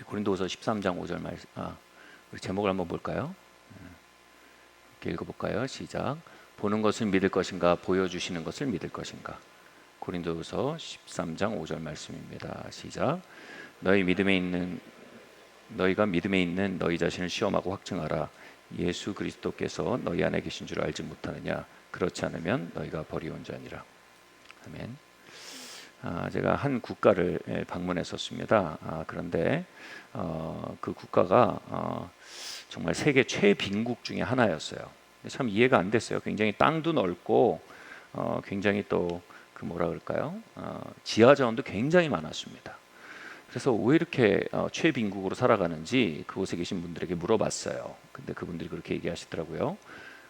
고린도후서 13장 5절 말씀. 우리 제목을 한번 볼까요? 이렇게 읽어볼까요? 시작. 보는 것을 믿을 것인가, 보여주시는 것을 믿을 것인가. 고린도후서 13장 5절 말씀입니다. 시작. 너희가 믿음에 있는 너희 자신을 시험하고 확증하라. 예수 그리스도께서 너희 안에 계신 줄 알지 못하느냐? 그렇지 않으면 너희가 버리온 자니라. 아멘. 제가 한 국가를 방문했었습니다. 그런데 그 국가가 정말 세계 최빈국 중에 하나였어요. 참 이해가 안 됐어요. 굉장히 땅도 넓고 굉장히 또 그 뭐라 그럴까요? 지하 자원도 굉장히 많았습니다. 그래서 왜 이렇게 최빈국으로 살아가는지 그곳에 계신 분들에게 물어봤어요. 근데 그분들이 그렇게 얘기하시더라고요.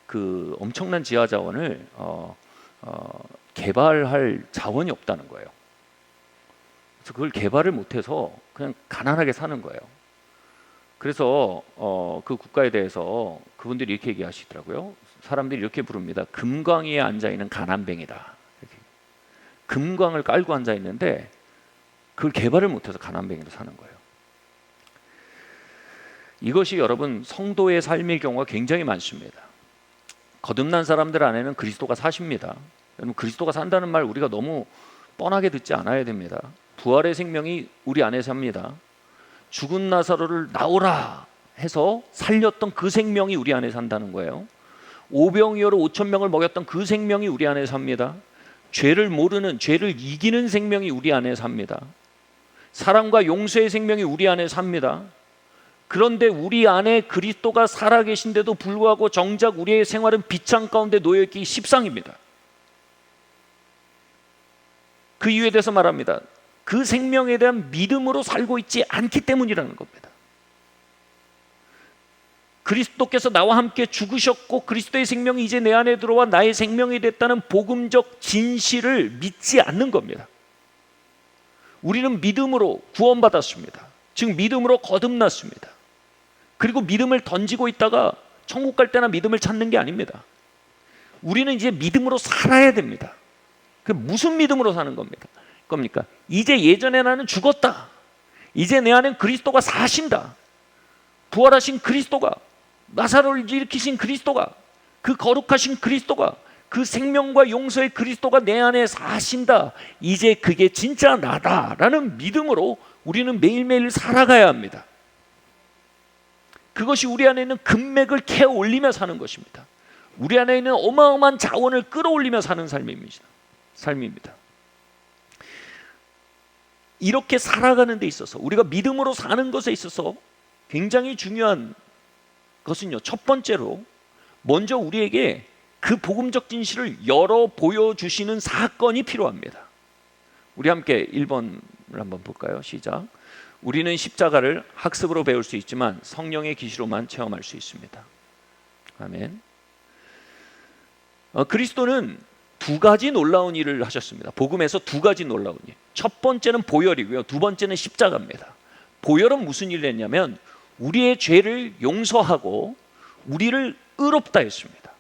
그 엄청난 지하 자원을 개발할 자원이 없다는 거예요. 그래서 그걸 개발을 못해서 그냥 가난하게 사는 거예요. 그래서 그 국가에 대해서 그분들이 이렇게 얘기하시더라고요. 사람들이 이렇게 부릅니다. 금광위에 앉아있는 가난뱅이다. 이렇게. 금광을 깔고 앉아있는데 그걸 개발을 못해서 가난뱅이로 사는 거예요. 이것이 여러분 성도의 삶의 경우가 굉장히 많습니다. 거듭난 사람들 안에는 그리스도가 사십니다. 여러분 그리스도가 산다는 말 우리가 너무 뻔하게 듣지 않아야 됩니다. 부활의 생명이 우리 안에 삽니다. 죽은 나사로를 나오라 해서 살렸던 그 생명이 우리 안에 산다는 거예요. 오병이어로 5천 명을 먹였던 그 생명이 우리 안에 삽니다. 죄를 모르는, 죄를 이기는 생명이 우리 안에 삽니다. 사랑과 용서의 생명이 우리 안에 삽니다. 그런데 우리 안에 그리스도가 살아계신데도 불구하고 정작 우리의 생활은 비창 가운데 놓여있기 십상입니다. 그 이유에 대해서 말합니다. 그 생명에 대한 믿음으로 살고 있지 않기 때문이라는 겁니다. 그리스도께서 나와 함께 죽으셨고 그리스도의 생명이 이제 내 안에 들어와 나의 생명이 됐다는 복음적 진실을 믿지 않는 겁니다. 우리는 믿음으로 구원받았습니다. 즉 믿음으로 거듭났습니다. 그리고 믿음을 던지고 있다가 천국 갈 때나 믿음을 찾는 게 아닙니다. 우리는 이제 믿음으로 살아야 됩니다. 그 무슨 믿음으로 사는 겁니까? 이제 예전에 나는 죽었다. 이제 내 안엔 그리스도가 사신다. 부활하신 그리스도가, 나사로를 일으키신 그리스도가, 그 거룩하신 그리스도가, 그 생명과 용서의 그리스도가 내 안에 사신다. 이제 그게 진짜 나다라는 믿음으로 우리는 매일매일 살아가야 합니다. 그것이 우리 안에 있는 금맥을 캐어 올리며 사는 것입니다. 우리 안에 있는 어마어마한 자원을 끌어올리며 사는 삶입니다. 이렇게 살아가는 데 있어서 우리가 믿음으로 사는 것에 있어서 굉장히 중요한 것은요, 첫 번째로 먼저 우리에게 그 복음적 진실을 열어 보여주시는 사건이 필요합니다. 우리 함께 1번을 한번 볼까요? 시작. 우리는 십자가를 학습으로 배울 수 있지만 성령의 계시로만 체험할 수 있습니다. 아멘. 그리스도는 두 가지 놀라운 일을 하셨습니다. 복음에서 두 가지 놀라운 일. 첫 번째는 보혈이고요. 두 번째는 십자가입니다. 보혈은 무슨 일을 했냐면 우리의 죄를 용서하고 우리를 의롭다 했습니다.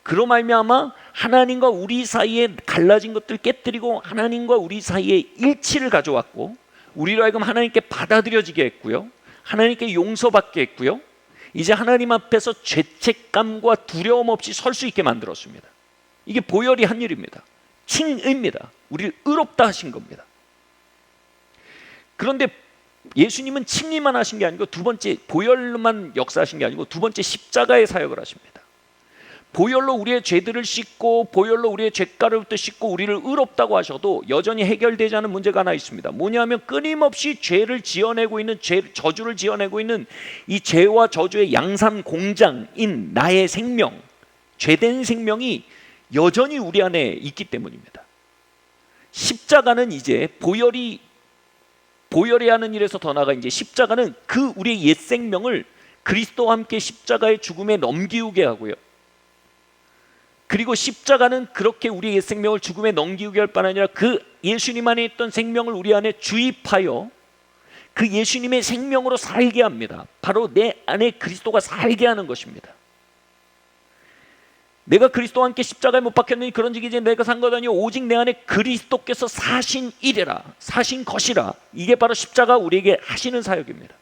그로 말미암아 하나님과 우리 사이에 갈라진 것들 깨뜨리고 하나님과 우리 사이에 일치를 가져왔고 우리로 하여금 하나님께 받아들여지게 했고요. 하나님께 용서받게 했고요. 이제 하나님 앞에서 죄책감과 두려움 없이 설 수 있게 만들었습니다. 이게 보혈이 한 일입니다. 칭의입니다. 우리를 의롭다 하신 겁니다. 그런데 예수님은 칭의만 하신 게 아니고 두 번째 보혈로만 역사하신 게 아니고 두 번째 십자가의 사역을 하십니다. 보혈로 우리의 죄들을 씻고 보혈로 우리의 죄가루부터 씻고 우리를 의롭다고 하셔도 여전히 해결되지 않은 문제가 하나 있습니다. 뭐냐면 끊임없이 죄를 지어내고 있는 저주를 지어내고 있는 이 죄와 저주의 양산 공장인 나의 생명, 죄된 생명이 여전히 우리 안에 있기 때문입니다. 십자가는 이제 보혈이 하는 일에서 더 나아가 이제 십자가는 그 우리의 옛 생명을 그리스도와 함께 십자가의 죽음에 넘기우게 하고요. 그리고 십자가는 그렇게 우리의 옛 생명을 죽음에 넘기우게 할 뿐 아니라 그 예수님 안에 있던 생명을 우리 안에 주입하여 그 예수님의 생명으로 살게 합니다. 바로 내 안에 그리스도가 살게 하는 것입니다. 내가 그리스도와 함께 십자가에 못 박혔느니 그런 적이 이제 내가 산 것 아니요 오직 내 안에 그리스도께서 사신 일이라, 사신 것이라. 이게 바로 십자가 우리에게 하시는 사역입니다.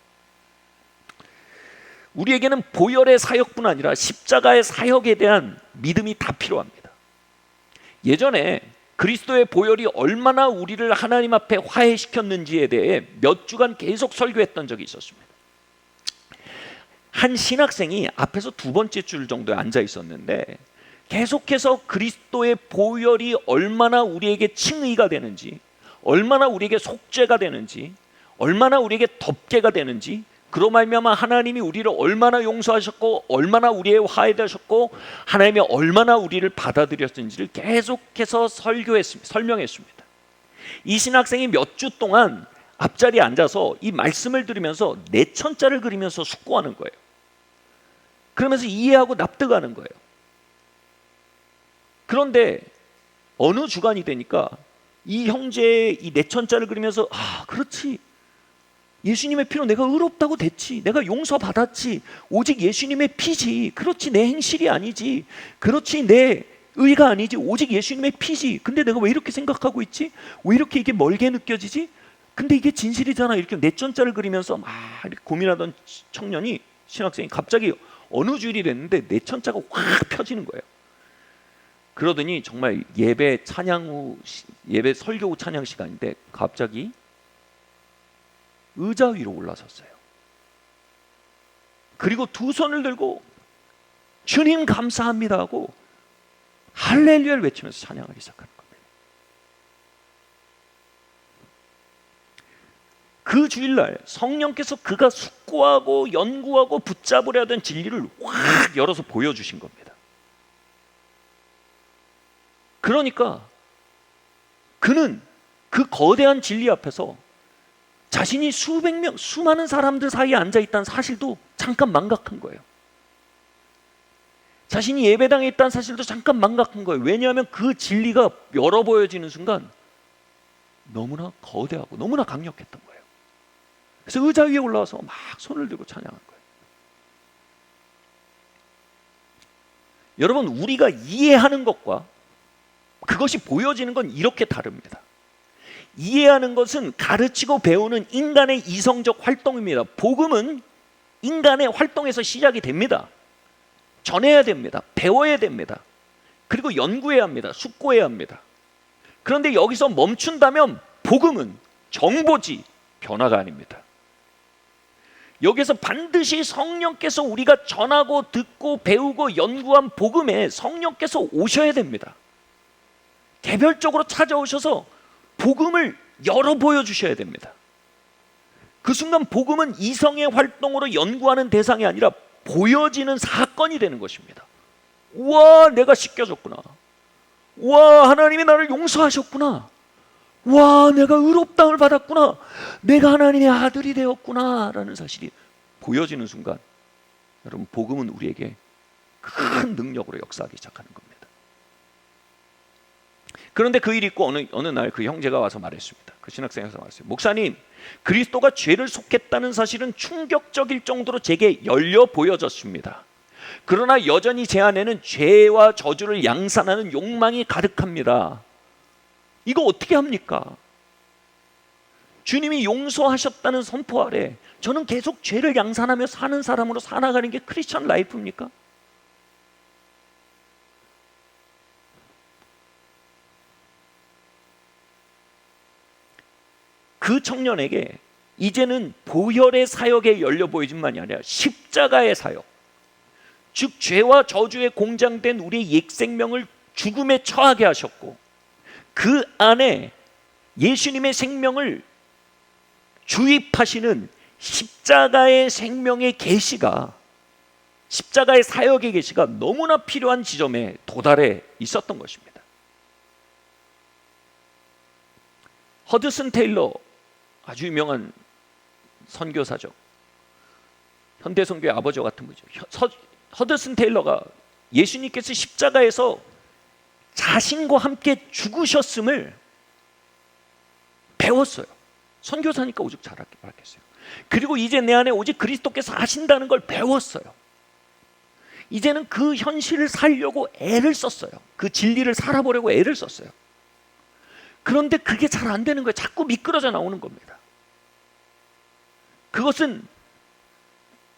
우리에게는 보혈의 사역뿐 아니라 십자가의 사역에 대한 믿음이 다 필요합니다. 예전에 그리스도의 보혈이 얼마나 우리를 하나님 앞에 화해시켰는지에 대해 몇 주간 계속 설교했던 적이 있었습니다. 한 신학생이 앞에서 두 번째 줄 정도에 앉아 있었는데 계속해서 그리스도의 보혈이 얼마나 우리에게 칭의가 되는지, 얼마나 우리에게 속죄가 되는지, 얼마나 우리에게 덮개가 되는지, 그로 말미암아 하나님이 우리를 얼마나 용서하셨고 얼마나 우리의 화해되셨고 하나님이 얼마나 우리를 받아들였는지를 계속해서 설명했습니다. 이 신학생이 몇 주 동안 앞자리에 앉아서 이 말씀을 들으면서 내천자를 그리면서 숙고하는 거예요. 그러면서 이해하고 납득하는 거예요. 그런데 어느 주간이 되니까 이 형제의 이 내천자를 그리면서 그렇지, 예수님의 피로 내가 의롭다고 됐지, 내가 용서받았지, 오직 예수님의 피지, 그렇지 내 행실이 아니지, 그렇지 내 의가 아니지, 오직 예수님의 피지. 근데 내가 왜 이렇게 생각하고 있지? 왜 이렇게 이게 멀게 느껴지지? 근데 이게 진실이잖아. 이렇게 내천자를 그리면서 막 이렇게 고민하던 청년이, 신학생이 갑자기 어느 주일이 됐는데 내천자가 확 펴지는 거예요. 그러더니 정말 예배 설교 후 찬양 시간인데 갑자기 의자 위로 올라섰어요. 그리고 두 손을 들고 주님 감사합니다 하고 할렐루야를 외치면서 찬양하기 시작하는 겁니다. 그 주일날 성령께서 그가 숙고하고 연구하고 붙잡으려 하던 진리를 확 열어서 보여주신 겁니다. 그러니까 그는 그 거대한 진리 앞에서 자신이 수많은 사람들 사이에 앉아있다는 사실도 잠깐 망각한 거예요. 자신이 예배당에 있다는 사실도 잠깐 망각한 거예요. 왜냐하면 그 진리가 열어 보여지는 순간 너무나 거대하고 너무나 강력했던 거예요. 그래서 의자 위에 올라와서 막 손을 들고 찬양한 거예요. 여러분, 우리가 이해하는 것과 그것이 보여지는 건 이렇게 다릅니다. 이해하는 것은 가르치고 배우는 인간의 이성적 활동입니다. 복음은 인간의 활동에서 시작이 됩니다. 전해야 됩니다. 배워야 됩니다. 그리고 연구해야 합니다. 숙고해야 합니다. 그런데 여기서 멈춘다면 복음은 정보지 변화가 아닙니다. 여기서 반드시 성령께서 우리가 전하고 듣고 배우고 연구한 복음에 성령께서 오셔야 됩니다. 개별적으로 찾아오셔서 복음을 열어 보여주셔야 됩니다. 그 순간 복음은 이성의 활동으로 연구하는 대상이 아니라 보여지는 사건이 되는 것입니다. 우와, 내가 씻겨졌구나. 우와, 하나님이 나를 용서하셨구나. 와, 내가 의롭다움을 받았구나. 내가 하나님의 아들이 되었구나 라는 사실이 보여지는 순간, 여러분, 복음은 우리에게 큰 능력으로 역사하기 시작하는 겁니다. 그런데 그 일이 있고 어느 날 그 형제가 와서 말했습니다. 그 신학생에서 말했어요. 목사님, 그리스도가 죄를 속했다는 사실은 충격적일 정도로 제게 열려 보여졌습니다. 그러나 여전히 제 안에는 죄와 저주를 양산하는 욕망이 가득합니다. 이거 어떻게 합니까? 주님이 용서하셨다는 선포 아래 저는 계속 죄를 양산하며 사는 사람으로 살아가는 게 크리스천 라이프입니까? 그 청년에게 이제는 보혈의 사역에 열려 보이지만이 아니라 십자가의 사역, 즉 죄와 저주에 공장된 우리의 옛 생명을 죽음에 처하게 하셨고 그 안에 예수님의 생명을 주입하시는 십자가의 생명의 계시가, 십자가의 사역의 계시가 너무나 필요한 지점에 도달해 있었던 것입니다. 허드슨 테일러, 아주 유명한 선교사죠. 현대 선교의 아버지 같은 분이죠. 허드슨 테일러가 예수님께서 십자가에서 자신과 함께 죽으셨음을 배웠어요. 선교사니까 오죽 잘하겠어요. 그리고 이제 내 안에 오직 그리스도께서 하신다는 걸 배웠어요. 이제는 그 현실을 살려고 애를 썼어요. 그 진리를 살아보려고 애를 썼어요. 그런데 그게 잘 안 되는 거예요. 자꾸 미끄러져 나오는 겁니다. 그것은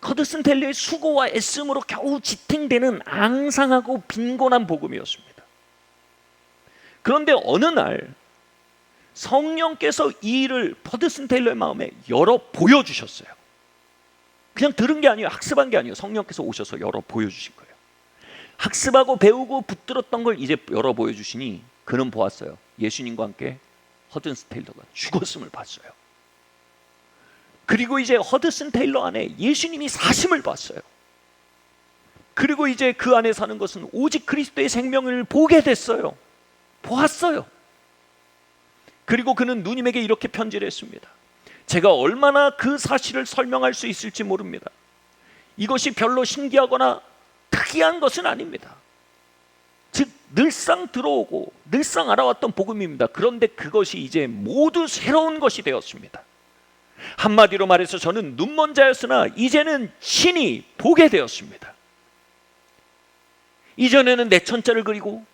허드슨 텔러의 수고와 애씀으로 겨우 지탱되는 앙상하고 빈곤한 복음이었습니다. 그런데 어느 날 성령께서 이 일을 허드슨 텔러의 마음에 열어 보여주셨어요. 그냥 들은 게 아니에요. 학습한 게 아니에요. 성령께서 오셔서 열어 보여주신 거예요. 학습하고 배우고 붙들었던 걸 이제 열어 보여주시니 그는 보았어요. 예수님과 함께 허드슨 텔러가 죽었음을 봤어요. 그리고 이제 허드슨 텔러 안에 예수님이 사심을 봤어요. 그리고 이제 그 안에 사는 것은 오직 그리스도의 생명을 보게 됐어요. 보았어요. 그리고 그는 누님에게 이렇게 편지를 했습니다. 제가 얼마나 그 사실을 설명할 수 있을지 모릅니다. 이것이 별로 신기하거나 특이한 것은 아닙니다. 즉 늘상 들어오고 늘상 알아왔던 복음입니다. 그런데 그것이 이제 모두 새로운 것이 되었습니다. 한마디로 말해서 저는 눈먼 자였으나 이제는 친히 보게 되었습니다. 이전에는 내천자를 그리고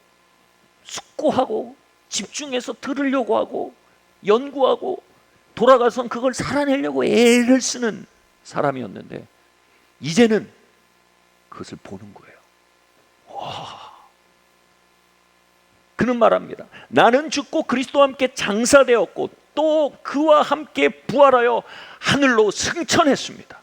숙고하고 집중해서 들으려고 하고 연구하고 돌아가선 그걸 살아내려고 애를 쓰는 사람이었는데 이제는 그것을 보는 거예요. 와. 그는 말합니다. 나는 죽고 그리스도와 함께 장사되었고 또 그와 함께 부활하여 하늘로 승천했습니다.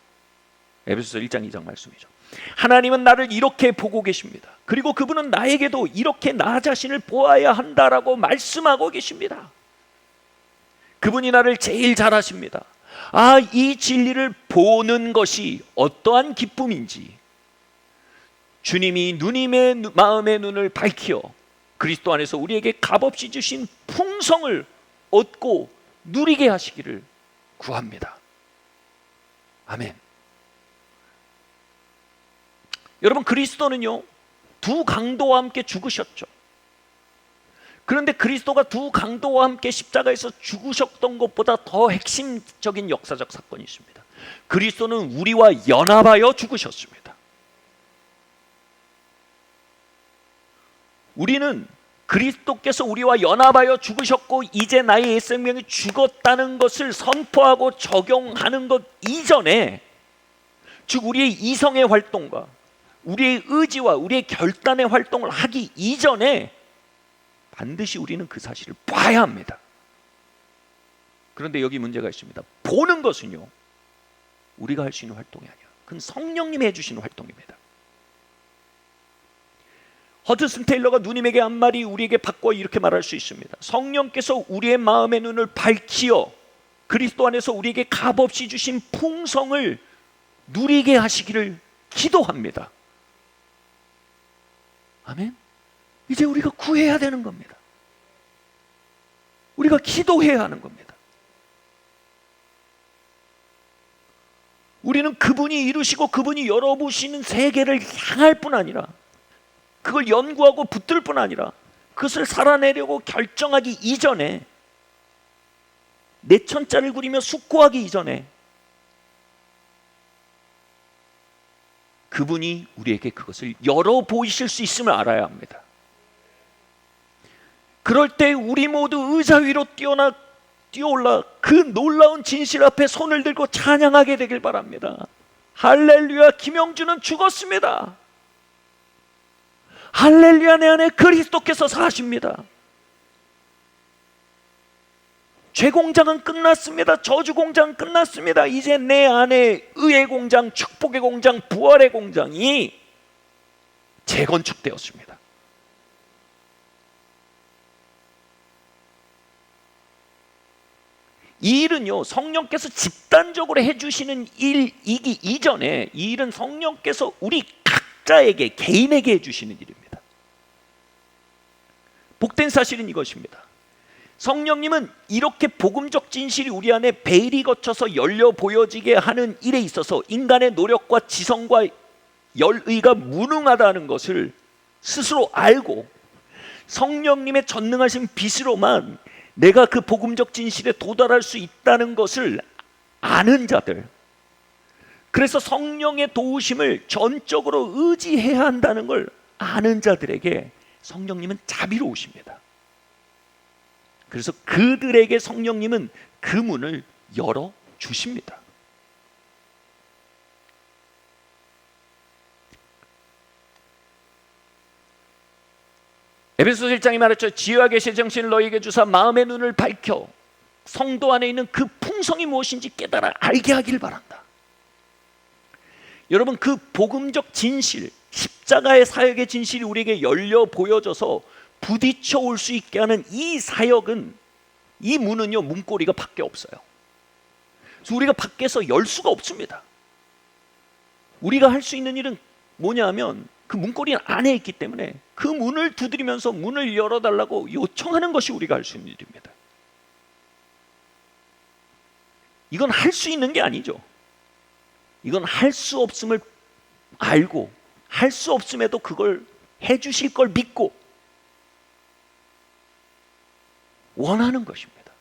에베소서 1장 2장 말씀이죠. 하나님은 나를 이렇게 보고 계십니다. 그리고 그분은 나에게도 이렇게 나 자신을 보아야 한다라고 말씀하고 계십니다. 그분이 나를 제일 잘 아십니다. 이 진리를 보는 것이 어떠한 기쁨인지 주님이 누님의 마음의 눈을 밝히어 그리스도 안에서 우리에게 값없이 주신 풍성을 얻고 누리게 하시기를 구합니다. 아멘. 여러분, 그리스도는요 두 강도와 함께 죽으셨죠. 그런데 그리스도가 두 강도와 함께 십자가에서 죽으셨던 것보다 더 핵심적인 역사적 사건이 있습니다. 그리스도는 우리와 연합하여 죽으셨습니다. 우리는 그리스도께서 우리와 연합하여 죽으셨고 이제 나의 옛 생명이 죽었다는 것을 선포하고 적용하는 것 이전에, 즉 우리의 이성의 활동과 우리의 의지와 우리의 결단의 활동을 하기 이전에 반드시 우리는 그 사실을 봐야 합니다. 그런데 여기 문제가 있습니다. 보는 것은요 우리가 할 수 있는 활동이 아니에요. 그건 성령님이 해주시는 활동입니다. 허드슨 테일러가 누님에게 한 말이 우리에게 바꿔 이렇게 말할 수 있습니다. 성령께서 우리의 마음의 눈을 밝히어 그리스도 안에서 우리에게 값없이 주신 풍성을 누리게 하시기를 기도합니다. 아멘. 이제 우리가 구해야 되는 겁니다. 우리가 기도해야 하는 겁니다. 우리는 그분이 이루시고 그분이 열어보시는 세계를 향할 뿐 아니라 그걸 연구하고 붙들 뿐 아니라 그것을 살아내려고 결정하기 이전에, 내천자를 그리며 숙고하기 이전에 그분이 우리에게 그것을 열어보이실 수 있음을 알아야 합니다. 그럴 때 우리 모두 의자 위로 뛰어올라 그 놀라운 진실 앞에 손을 들고 찬양하게 되길 바랍니다. 할렐루야, 김영주는 죽었습니다. 할렐루야, 내 안에 그리스도께서 사십니다. 죄 공장은 끝났습니다. 저주 공장은 끝났습니다. 이제 내 안에 의의 공장, 축복의 공장, 부활의 공장이 재건축되었습니다. 이 일은요 성령께서 집단적으로 해주시는 일이기 이전에 이 일은 성령께서 우리 각자에게, 개인에게 해주시는 일입니다. 복된 사실은 이것입니다. 성령님은 이렇게 복음적 진실이 우리 안에 베일이 거쳐서 열려 보여지게 하는 일에 있어서 인간의 노력과 지성과 열의가 무능하다는 것을 스스로 알고 성령님의 전능하신 빛으로만 내가 그 복음적 진실에 도달할 수 있다는 것을 아는 자들, 그래서 성령의 도우심을 전적으로 의지해야 한다는 걸 아는 자들에게 성령님은 자비로우십니다. 그래서 그들에게 성령님은 그 문을 열어 주십니다. 에베소서 1장이 말했죠. 지혜와 계시의 정신을 너희에게 주사 마음의 눈을 밝혀 성도 안에 있는 그 풍성이 무엇인지 깨달아 알게 하길 바란다. 여러분, 그 복음적 진실, 십자가의 사역의 진실이 우리에게 열려 보여져서 부딪혀 올 수 있게 하는 이 사역은, 이 문은요, 문고리가 밖에 없어요. 그래서 우리가 밖에서 열 수가 없습니다. 우리가 할 수 있는 일은 뭐냐 하면 그 문고리 안에 있기 때문에 그 문을 두드리면서 문을 열어달라고 요청하는 것이 우리가 할 수 있는 일입니다. 이건 할 수 있는 게 아니죠. 이건 할 수 없음을 알고 할 수 없음에도 그걸 해주실 걸 믿고 원하는 것입니다.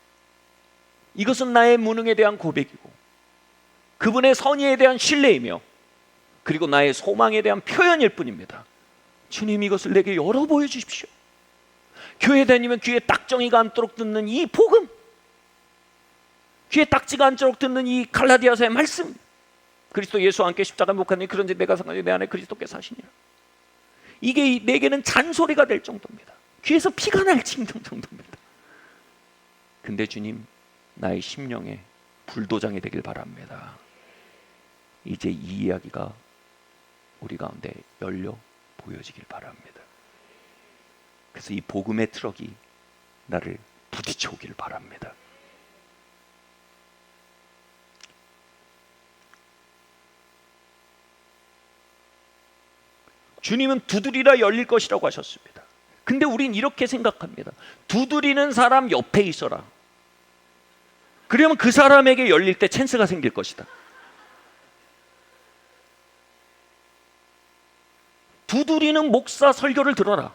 이것은 나의 무능에 대한 고백이고 그분의 선의에 대한 신뢰이며 그리고 나의 소망에 대한 표현일 뿐입니다. 주님, 이것을 내게 열어 보여주십시오. 교회 다니면 귀에 딱정이가 않도록 듣는 이 복음, 귀에 딱지가 않도록 듣는 이 갈라디아서의 말씀, 그리스도 예수와 함께 십자가에 못 갔으니 그런지 내가 상관이 내 안에 그리스도께 사시니라. 이게 내게는 잔소리가 될 정도입니다. 귀에서 피가 날 정도입니다. 근데 주님, 나의 심령에 불도장이 되길 바랍니다. 이제 이 이야기가 우리 가운데 열려 보여지길 바랍니다. 그래서 이 복음의 트럭이 나를 부딪혀 오길 바랍니다. 주님은 두드리라 열릴 것이라고 하셨습니다. 근데 우린 이렇게 생각합니다. 두드리는 사람 옆에 있어라. 그러면 그 사람에게 열릴 때 찬스가 생길 것이다. 두드리는 목사 설교를 들어라.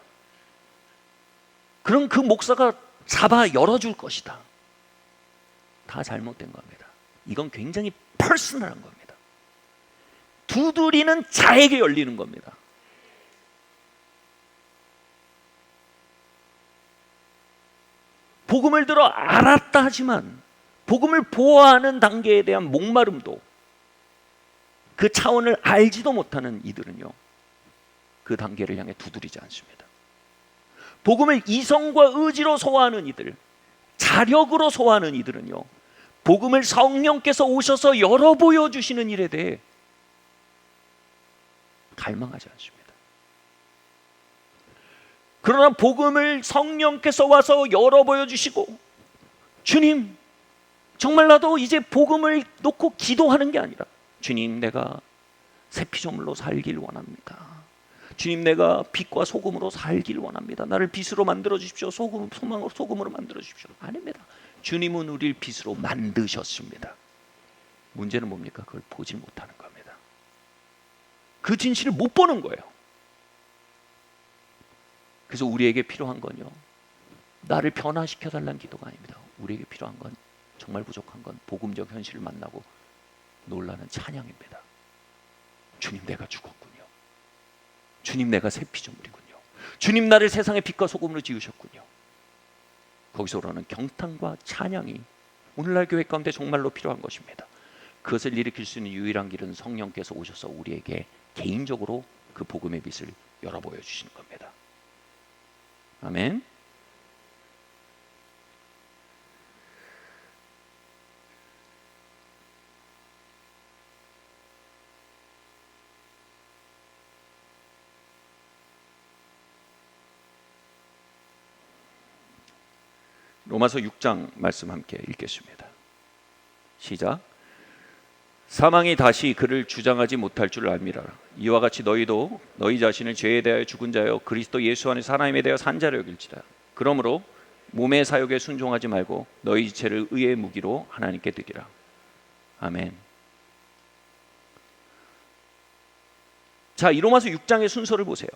그럼 그 목사가 잡아 열어줄 것이다. 다 잘못된 겁니다. 이건 굉장히 퍼스널한 겁니다. 두드리는 자에게 열리는 겁니다. 복음을 들어 알았다 하지만 복음을 보호하는 단계에 대한 목마름도, 그 차원을 알지도 못하는 이들은요, 그 단계를 향해 두드리지 않습니다. 복음을 이성과 의지로 소화하는 이들, 자력으로 소화하는 이들은요, 복음을 성령께서 오셔서 열어 보여주시는 일에 대해 갈망하지 않습니다. 그러나 복음을 성령께서 와서 열어 보여주시고, 주님, 정말 나도 이제 복음을 놓고 기도하는 게 아니라, 주님, 내가 새 피조물로 살길 원합니다. 주님, 내가 빛과 소금으로 살길 원합니다. 나를 빛으로 만들어 주십시오. 소금으로 만들어 주십시오. 아닙니다. 주님은 우리를 빛으로 만드셨습니다. 문제는 뭡니까? 그걸 보지 못하는 겁니다. 그 진실을 못 보는 거예요. 그래서 우리에게 필요한 건요, 나를 변화시켜 달라는 기도가 아닙니다. 우리에게 필요한 건, 정말 부족한 건 복음적 현실을 만나고 놀라는 찬양입니다. 주님, 내가 죽었군요. 주님, 내가 새 피조물이군요. 주님, 나를 세상의 빛과 소금으로 지으셨군요. 거기서 오르는 경탄과 찬양이 오늘날 교회 가운데 정말로 필요한 것입니다. 그것을 일으킬 수 있는 유일한 길은 성령께서 오셔서 우리에게 개인적으로 그 복음의 빛을 열어 보여주시는 겁니다. 아멘. 로마서 6장 말씀 함께 읽겠습니다. 시작. 사망이 다시 그를 주장하지 못할 줄 알미라. 이와 같이 너희도 너희 자신을 죄에 대하여 죽은 자여 그리스도 예수 안에서 하나님에 대하여 산 자로 여길지다. 그러므로 몸의 사욕에 순종하지 말고 너희 지체를 의의 무기로 하나님께 드리라. 아멘. 자, 이 로마서 6장의 순서를 보세요.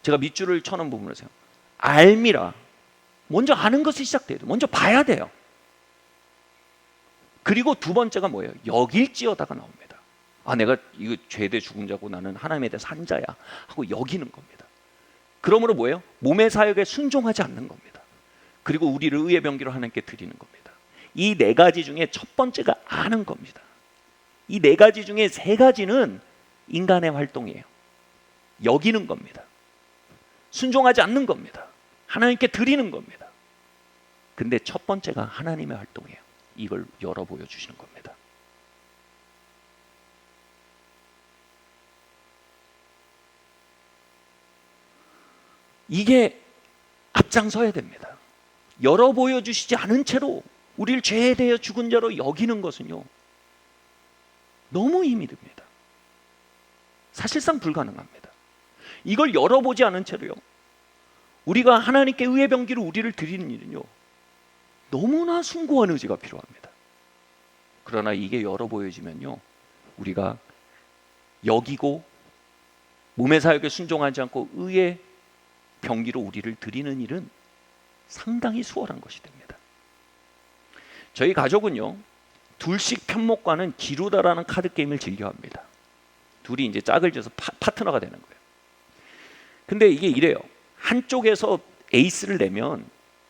제가 밑줄을 쳐놓은 부분을 보세요. 알미라. 먼저 아는 것이 시작돼요. 먼저 봐야 돼요. 그리고 두 번째가 뭐예요? 여길지어다가 나옵니다. 내가 이거 죄대 죽은 자고 나는 하나님에 대해서 한 자야 하고 여기는 겁니다. 그러므로 뭐예요? 몸의 사역에 순종하지 않는 겁니다. 그리고 우리를 의의 병기로 하나님께 드리는 겁니다. 이 네 가지 중에 첫 번째가 아는 겁니다. 이 네 가지 중에 세 가지는 인간의 활동이에요. 여기는 겁니다. 순종하지 않는 겁니다. 하나님께 드리는 겁니다. 근데 첫 번째가 하나님의 활동이에요. 이걸 열어 보여주시는 겁니다. 이게 앞장서야 됩니다. 열어 보여주시지 않은 채로 우리를 죄에 대해 죽은 자로 여기는 것은요, 너무 힘이 듭니다. 사실상 불가능합니다. 이걸 열어보지 않은 채로요, 우리가 하나님께 의의 병기로 우리를 드리는 일은요, 너무나 숭고한 의지가 필요합니다. 그러나 이게 열어 보여지면요, 우리가 여기고 몸의 사역에 순종하지 않고 의의 병기로 우리를 드리는 일은 상당히 수월한 것이 됩니다. 저희 가족은요, 둘씩 편목과는 기루다라는 카드 게임을 즐겨합니다. 둘이 이제 짝을 지어서 파트너가 되는 거예요. 근데 이게 이래요. 한쪽에서 에이스를 내면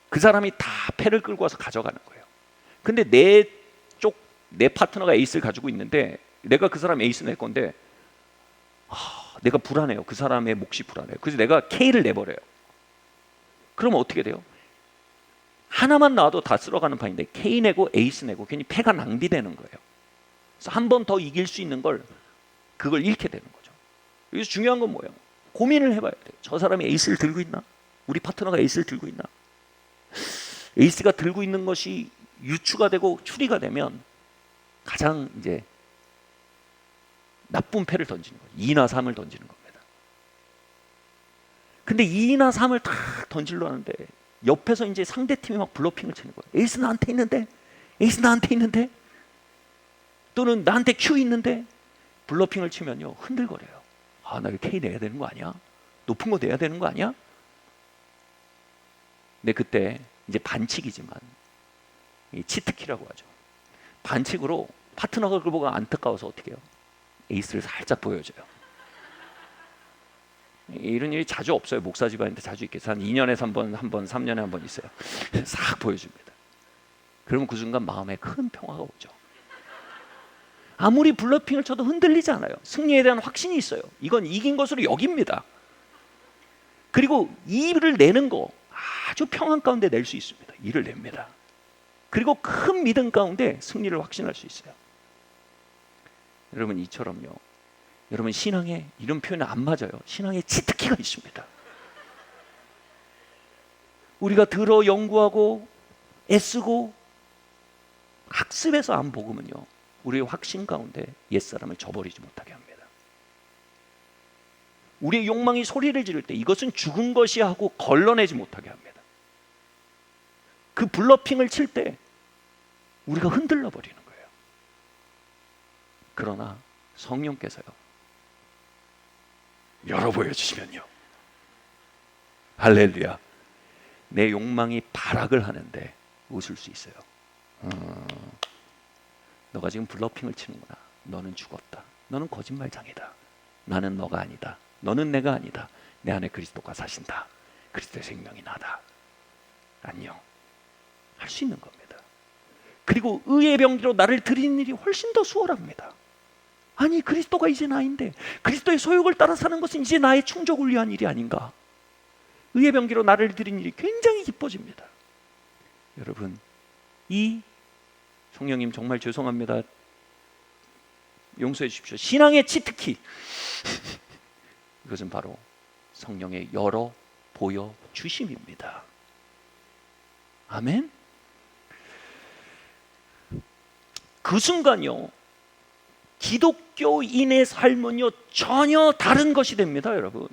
그 사람이 다 패를 끌고 와서 가져가는 거예요. 근데 내 파트너가 에이스를 가지고 있는데 내가 그 사람 에이스 낼 건데 내가 불안해요. 그 사람의 몫이 불안해요. 그래서 내가 K를 내버려요. 그러면 어떻게 돼요? 하나만 나와도 다 쓸어가는 판인데 K 내고 에이스 내고 괜히 패가 낭비되는 거예요. 그래서 한 번 더 이길 수 있는 걸 그걸 잃게 되는 거죠. 여기서 중요한 건 뭐예요? 고민을 해봐야 돼요. 저 사람이 에이스를 들고 있나? 우리 파트너가 에이스를 들고 있나? 에이스가 들고 있는 것이 유추가 되고 추리가 되면 가장 이제 나쁜 패를 던지는 거예요. 2나 3을 던지는 겁니다. 근데 2나 3을 다 던지려 하는데 옆에서 이제 상대팀이 막 블러핑을 치는 거예요. 에이스 나한테 있는데, 에이스 나한테 있는데, 또는 나한테 Q 있는데, 블러핑을 치면요 흔들거려요. 나 이거 K 내야 되는 거 아니야? 높은 거 내야 되는 거 아니야? 근데 그때 이제 반칙이지만 이 치트키라고 하죠. 반칙으로 파트너가 그걸 보고 안타까워서 어떻게 해요? 에이스를 살짝 보여줘요. 이런 일이 자주 없어요. 목사 집안인데 자주 있겠어요. 한 2년에 한 번, 3년에 한 번 있어요. 싹 보여줍니다. 그러면 그 순간 마음에 큰 평화가 오죠. 아무리 블러핑을 쳐도 흔들리지 않아요. 승리에 대한 확신이 있어요. 이건 이긴 것으로 여깁니다. 그리고 이를 내는 거 아주 평안 가운데 낼 수 있습니다. 이를 냅니다. 그리고 큰 믿음 가운데 승리를 확신할 수 있어요. 여러분, 이처럼요, 여러분 신앙에 이런 표현은 안 맞아요. 신앙에 치트키가 있습니다. 우리가 들어 연구하고 애쓰고 학습해서 안 복음은요, 우리의 확신 가운데 옛사람을 저버리지 못하게 합니다. 우리의 욕망이 소리를 지를 때 이것은 죽은 것이야 하고 걸러내지 못하게 합니다. 그 블러핑을 칠 때 우리가 흔들려 버리는 거예요. 그러나 성령께서요, 열어 보여주시면요, 할렐루야, 내 욕망이 발악을 하는데 웃을 수 있어요. 너가 지금 블러핑을 치는구나. 너는 죽었다. 너는 거짓말장이다. 나는 너가 아니다. 너는 내가 아니다. 내 안에 그리스도가 사신다. 그리스도의 생명이 나다. 안녕. 할 수 있는 겁니다. 그리고 의의 병기로 나를 드리는 일이 훨씬 더 수월합니다. 아니, 그리스도가 이제 나인데 그리스도의 소욕을 따라 사는 것은 이제 나의 충족을 위한 일이 아닌가. 의의 병기로 나를 드리는 일이 굉장히 기뻐집니다. 여러분, 이 성령님 정말 죄송합니다. 용서해 주십시오. 신앙의 치트키 이것은 바로 성령의 열어 보여 주심입니다. 아멘. 그 순간요, 기독교인의 삶은요 전혀 다른 것이 됩니다. 여러분,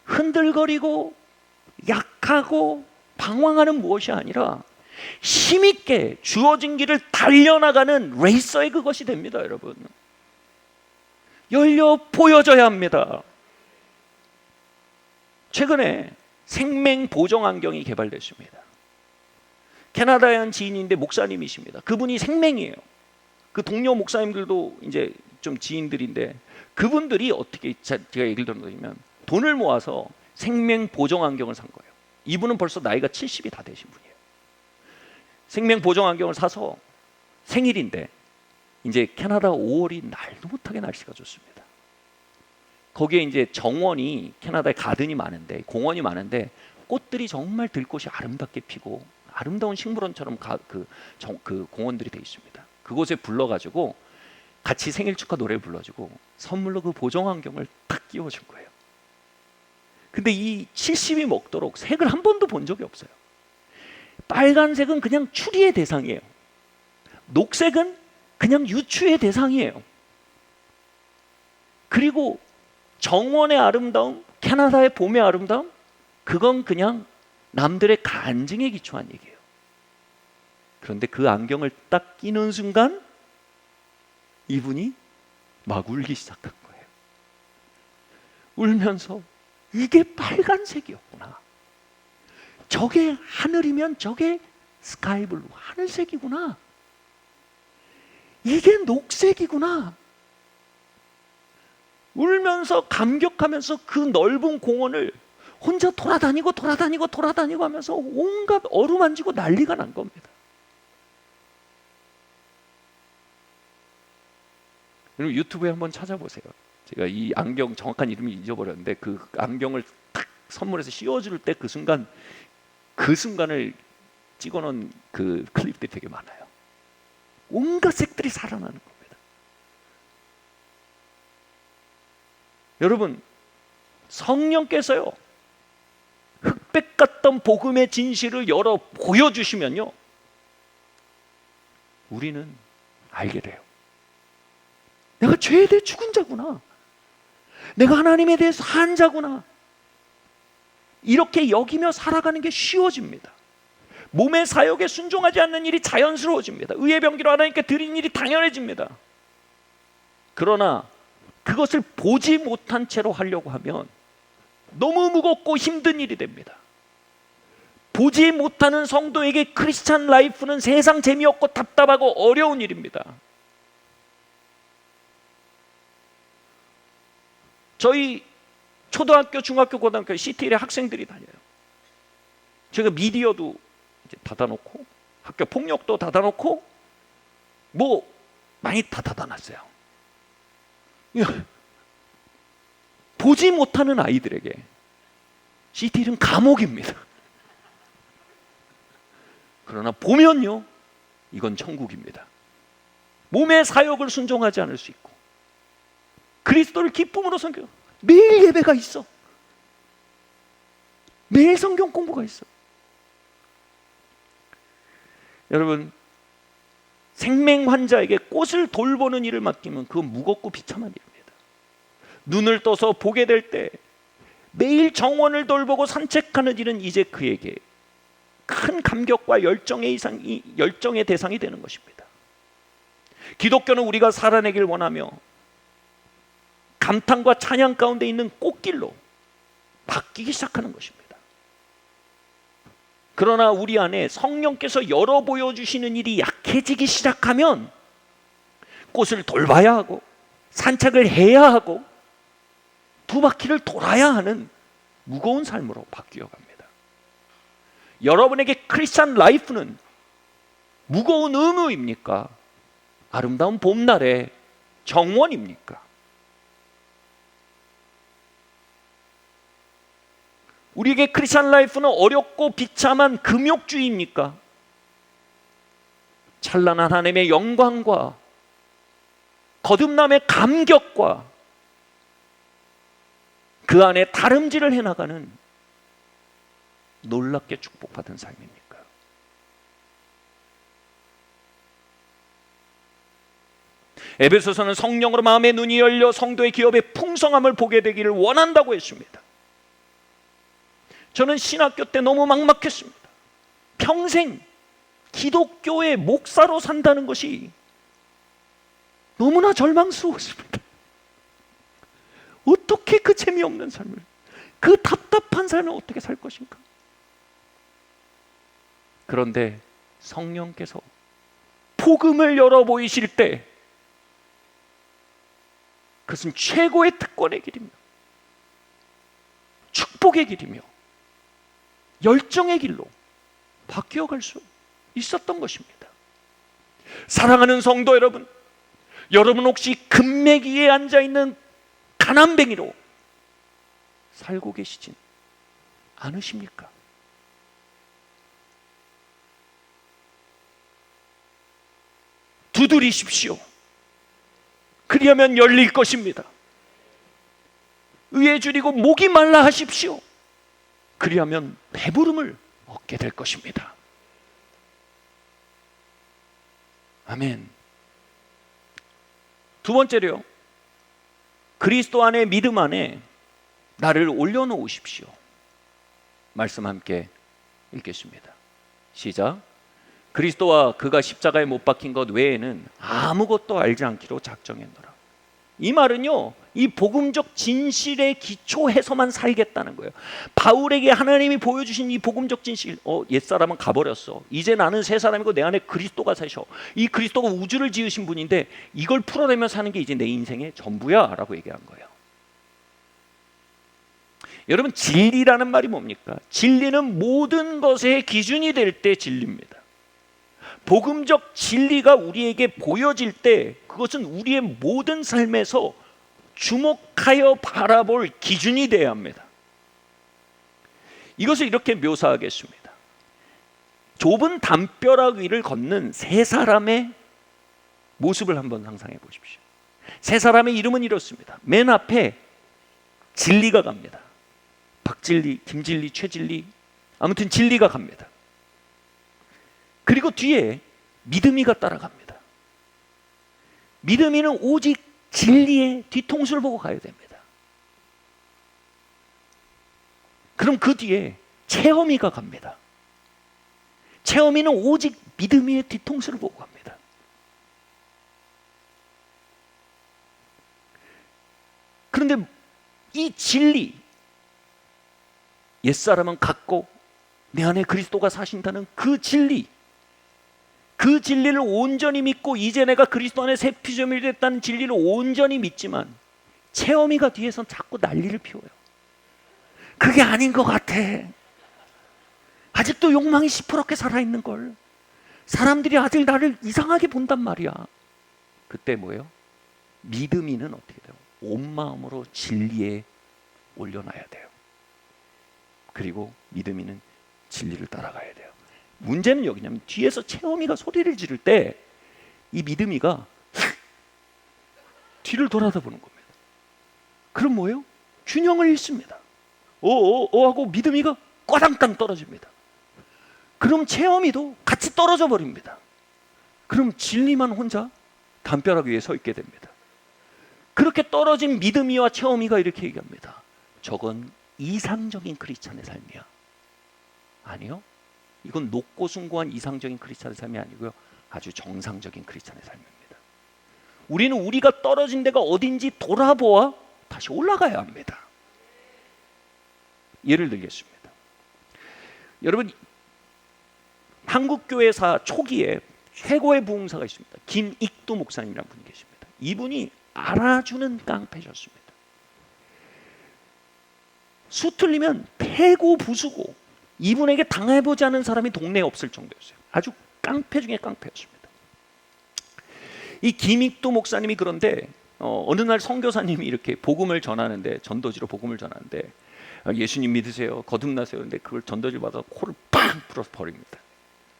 흔들거리고 약하고 방황하는 무엇이 아니라 힘있게 주어진 길을 달려나가는 레이서의 그것이 됩니다. 여러분, 열려 보여져야 합니다. 최근에 생명 보정 안경이 개발됐습니다. 캐나다에 한 지인인데 목사님이십니다. 그분이 생명이에요. 그 동료 목사님들도 이제 좀 지인들인데 그분들이 어떻게 제가 얘기를 들어보면 돈을 모아서 생명 보정 안경을 산 거예요. 이분은 벌써 나이가 70이 다 되신 분이에요. 생명 보정 안경을 사서 생일인데 이제 캐나다 5월이 날도 못하게 날씨가 좋습니다. 거기에 이제 정원이 캐나다에 가든이 많은데 공원이 많은데 꽃들이 정말 들꽃이 아름답게 피고 아름다운 식물원처럼 그 공원들이 돼 있습니다. 그곳에 불러가지고 같이 생일 축하 노래 불러주고 선물로 그 보정 안경을 딱 끼워준 거예요. 근데 이 70이 먹도록 색을 한 번도 본 적이 없어요. 빨간색은 그냥 추리의 대상이에요. 녹색은 그냥 유추의 대상이에요. 그리고 정원의 아름다움, 캐나다의 봄의 아름다움, 그건 그냥 남들의 간증에 기초한 얘기예요. 그런데 그 안경을 딱 끼는 순간 이분이 막 울기 시작한 거예요. 울면서 이게 빨간색이었구나. 저게 하늘이면 저게 스카이블루, 하늘색이구나. 이게 녹색이구나. 울면서 감격하면서 그 넓은 공원을 혼자 돌아다니고 하면서 온갖 어루만지고 난리가 난 겁니다. 여러분 유튜브에 한번 찾아보세요. 제가 이 안경 정확한 이름이 잊어버렸는데 그 안경을 딱 선물해서 씌워줄 때 그 순간을 찍어놓은 그 클립들이 되게 많아요. 온갖 색들이 살아나는 겁니다. 여러분 성령께서요 흑백 같던 복음의 진실을 열어 보여주시면요 우리는 알게 돼요. 내가 죄에 대해 죽은 자구나. 내가 하나님에 대해서 한 자구나. 이렇게 여기며 살아가는 게 쉬워집니다. 몸의 사역에 순종하지 않는 일이 자연스러워집니다. 의의 병기로 하나님께 드리는 일이 당연해집니다. 그러나 그것을 보지 못한 채로 하려고 하면 너무 무겁고 힘든 일이 됩니다. 보지 못하는 성도에게 크리스찬 라이프는 세상 재미없고 답답하고 어려운 일입니다. 저희 초등학교, 중학교, 고등학교, CTL에 학생들이 다녀요. 제가 미디어도 이제 닫아놓고 학교 폭력도 닫아놓고 뭐 많이 다 닫아놨어요. 보지 못하는 아이들에게 CTL은 감옥입니다. 그러나 보면요 이건 천국입니다. 몸의 사역을 순종하지 않을 수 있고 그리스도를 기쁨으로 섬겨 매일 예배가 있어. 매일 성경 공부가 있어. 여러분 생맹 환자에게 꽃을 돌보는 일을 맡기면 그건 무겁고 비참한 일입니다. 눈을 떠서 보게 될 때 매일 정원을 돌보고 산책하는 일은 이제 그에게 큰 감격과 열정의 대상이 되는 것입니다. 기독교는 우리가 살아내길 원하며 감탄과 찬양 가운데 있는 꽃길로 바뀌기 시작하는 것입니다. 그러나 우리 안에 성령께서 열어 보여주시는 일이 약해지기 시작하면 꽃을 돌봐야 하고 산책을 해야 하고 두 바퀴를 돌아야 하는 무거운 삶으로 바뀌어 갑니다. 여러분에게 크리스찬 라이프는 무거운 의무입니까? 아름다운 봄날의 정원입니까? 우리에게 크리스찬 라이프는 어렵고 비참한 금욕주의입니까? 찬란한 하나님의 영광과 거듭남의 감격과 그 안에 다름질을 해나가는 놀랍게 축복받은 삶입니까? 에베소서는 성령으로 마음의 눈이 열려 성도의 기업의 풍성함을 보게 되기를 원한다고 했습니다. 저는 신학교 때 너무 막막했습니다. 평생 기독교의 목사로 산다는 것이 너무나 절망스러웠습니다. 어떻게 그 재미없는 삶을, 그 답답한 삶을 어떻게 살 것인가? 그런데 성령께서 복음을 열어 보이실 때 그것은 최고의 특권의 길이며 축복의 길이며 열정의 길로 바뀌어갈 수 있었던 것입니다. 사랑하는 성도 여러분, 여러분 혹시 금매기에 앉아있는 가난뱅이로 살고 계시진 않으십니까? 두드리십시오. 그리하면 열릴 것입니다. 의에 줄이고 목이 말라 하십시오. 그리하면 배부름을 얻게 될 것입니다. 아멘. 두 번째로요, 그리스도 안에, 믿음 안에 나를 올려놓으십시오. 말씀 함께 읽겠습니다. 시작. 그리스도와 그가 십자가에 못 박힌 것 외에는 아무것도 알지 않기로 작정했노라. 이 말은요, 이 복음적 진실에 기초해서만 살겠다는 거예요. 바울에게 하나님이 보여주신 이 복음적 진실, 옛사람은 가버렸어. 이제 나는 새 사람이고 내 안에 그리스도가 사셔. 이 그리스도가 우주를 지으신 분인데 이걸 풀어내며 사는 게 이제 내 인생의 전부야 라고 얘기한 거예요. 여러분, 진리라는 말이 뭡니까? 진리는 모든 것의 기준이 될 때 진리입니다. 복음적 진리가 우리에게 보여질 때 그것은 우리의 모든 삶에서 주목하여 바라볼 기준이 되어야 합니다. 이것을 이렇게 묘사하겠습니다. 좁은 담벼락 위를 걷는 세 사람의 모습을 한번 상상해 보십시오. 세 사람의 이름은 이렇습니다. 맨 앞에 진리가 갑니다. 박진리, 김진리, 최진리, 아무튼 진리가 갑니다. 그리고 뒤에 믿음이가 따라갑니다. 믿음이는 오직 진리의 뒤통수를 보고 가야 됩니다. 그럼 그 뒤에 체험이가 갑니다. 체험이는 오직 믿음의 뒤통수를 보고 갑니다. 그런데 이 진리, 옛사람은 갖고 내 안에 그리스도가 사신다는 그 진리, 그 진리를 온전히 믿고 이제 내가 그리스도 안에 새 피조물이 됐다는 진리를 온전히 믿지만 체험이가 뒤에서 자꾸 난리를 피워요. 그게 아닌 것 같아. 아직도 욕망이 시퍼렇게 살아있는 걸. 사람들이 아직 나를 이상하게 본단 말이야. 그때 뭐예요? 믿음이는 어떻게 돼요? 온 마음으로 진리에 올려놔야 돼요. 그리고 믿음이는 진리를 따라가야 돼요. 문제는 여기냐면 뒤에서 체험이가 소리를 지를 때 이 믿음이가 뒤를 돌아다보는 겁니다. 그럼 뭐예요? 균형을 잃습니다. 하고 믿음이가 꽈당땅 떨어집니다. 그럼 체험이도 같이 떨어져 버립니다. 그럼 진리만 혼자 담벼락 위에 서 있게 됩니다. 그렇게 떨어진 믿음이와 체험이가 이렇게 얘기합니다. 저건 이상적인 크리스찬의 삶이야. 아니요, 이건 높고 숭고한 이상적인 크리스찬의 삶이 아니고요, 아주 정상적인 크리스찬의 삶입니다. 우리는 우리가 떨어진 데가 어딘지 돌아보아 다시 올라가야 합니다. 예를 들겠습니다. 여러분, 한국교회사 초기에 최고의 부흥사가 있습니다. 김익두 목사님이라는 분이 계십니다. 이분이 알아주는 깡패셨습니다. 수틀리면 패고 부수고 이분에게 당해보지 않은 사람이 동네에 없을 정도였어요. 아주 깡패 중에 깡패였습니다. 이 김익도 목사님이 그런데 어느 날 선교사님이 이렇게 복음을 전하는데, 전도지로 복음을 전하는데, 예수님 믿으세요, 거듭나세요. 근데 그걸 전도지를 받아서 코를 팡 불어서 버립니다.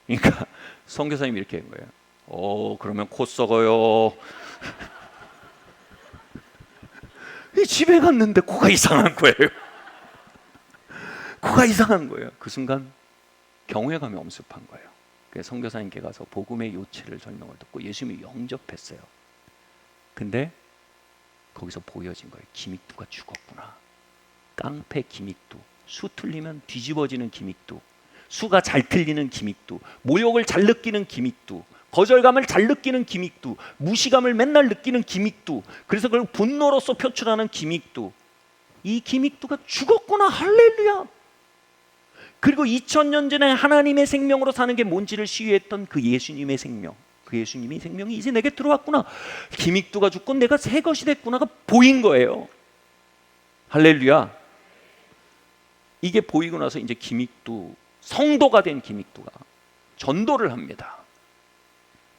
그러니까 선교사님이 이렇게 한 거예요. 그러면 코 썩어요. 집에 갔는데 코가 이상한 거예요. 코가 이상한 거예요. 그 순간 경외감이 엄습한 거예요. 그래서 선교사님께 가서 복음의 요체를 설명을 듣고 예수님이 영접했어요. 근데 거기서 보여진 거예요. 김익두가 죽었구나. 깡패 김익두, 수 틀리면 뒤집어지는 김익두, 수가 잘 틀리는 김익두, 모욕을 잘 느끼는 김익두, 거절감을 잘 느끼는 김익두, 무시감을 맨날 느끼는 김익두, 그래서 그걸 분노로서 표출하는 김익두. 이 김익두가 죽었구나. 할렐루야. 그리고 2000년 전에 하나님의 생명으로 사는 게 뭔지를 시유했던 그 예수님의 생명, 그 예수님이 생명이 이제 내게 들어왔구나. 기믹두가 죽고 내가 새 것이 됐구나가 보인 거예요. 할렐루야. 이게 보이고 나서 이제 기믹두, 성도가 된 기믹두가 전도를 합니다.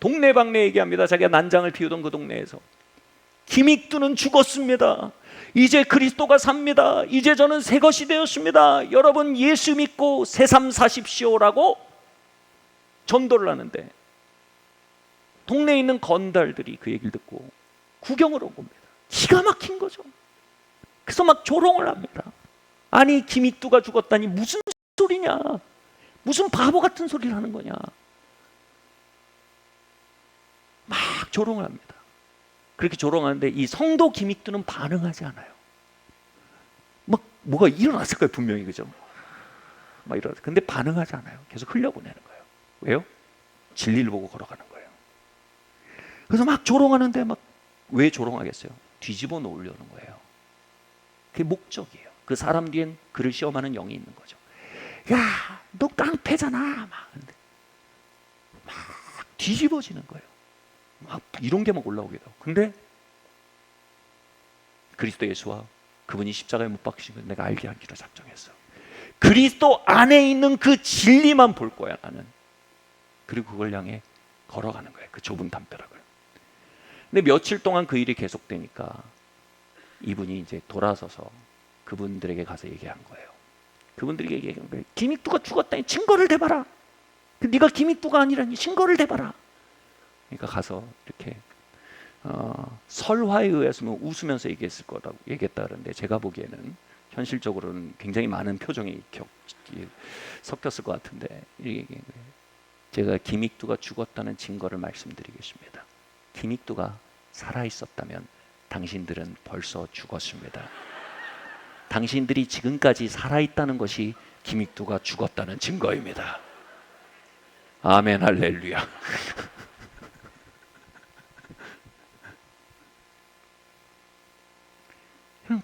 동네방네 얘기합니다. 자기가 난장을 피우던 그 동네에서 기믹두는 죽었습니다. 이제 그리스도가 삽니다. 이제 저는 새 것이 되었습니다. 여러분 예수 믿고 새삼 사십시오라고 전도를 하는데 동네에 있는 건달들이 그 얘기를 듣고 구경을 온 겁니다. 기가 막힌 거죠. 그래서 막 조롱을 합니다. 아니 기믹두가 죽었다니 무슨 소리냐, 무슨 바보 같은 소리를 하는 거냐, 막 조롱을 합니다. 그렇게 조롱하는데 이 성도 기믹두는 반응하지 않아요. 막 뭐가 일어났을 거예요 분명히, 그죠? 막 이러. 근데 반응하지 않아요. 계속 흘려보내는 거예요. 왜요? 진리를 보고 걸어가는 거예요. 그래서 막 조롱하는데 막 왜 조롱하겠어요? 뒤집어 놓으려는 거예요. 그게 목적이에요. 그 사람 뒤엔 그를 시험하는 영이 있는 거죠. 야, 너 깡패잖아. 막 뒤집어지는 거예요. 막 이런 게 막 올라오게 돼요. 근데 그리스도 예수와 그분이 십자가에 못 박히신 걸 내가 알게 하기로 작정했어. 그리스도 안에 있는 그 진리만 볼 거야 나는. 그리고 그걸 향해 걸어가는 거예요. 그 좁은 담벼락을. 근데 며칠 동안 그 일이 계속되니까 이분이 이제 돌아서서 그분들에게 가서 얘기한 거예요. 그분들에게 얘기한 거예요. 기믹두가 죽었다니 증거를 대봐라. 네가 기믹두가 아니라니 증거를 대봐라. 그러니까 가서 이렇게 설화에 의해서는 웃으면서 얘기했을 거라고 얘기했다 그러는데 제가 보기에는 현실적으로는 굉장히 많은 표정이 섞였을 것 같은데 제가 기믹두가 죽었다는 증거를 말씀드리겠습니다. 기믹두가 살아있었다면 당신들은 벌써 죽었습니다. 당신들이 지금까지 살아있다는 것이 기믹두가 죽었다는 증거입니다. 아멘 할렐루야.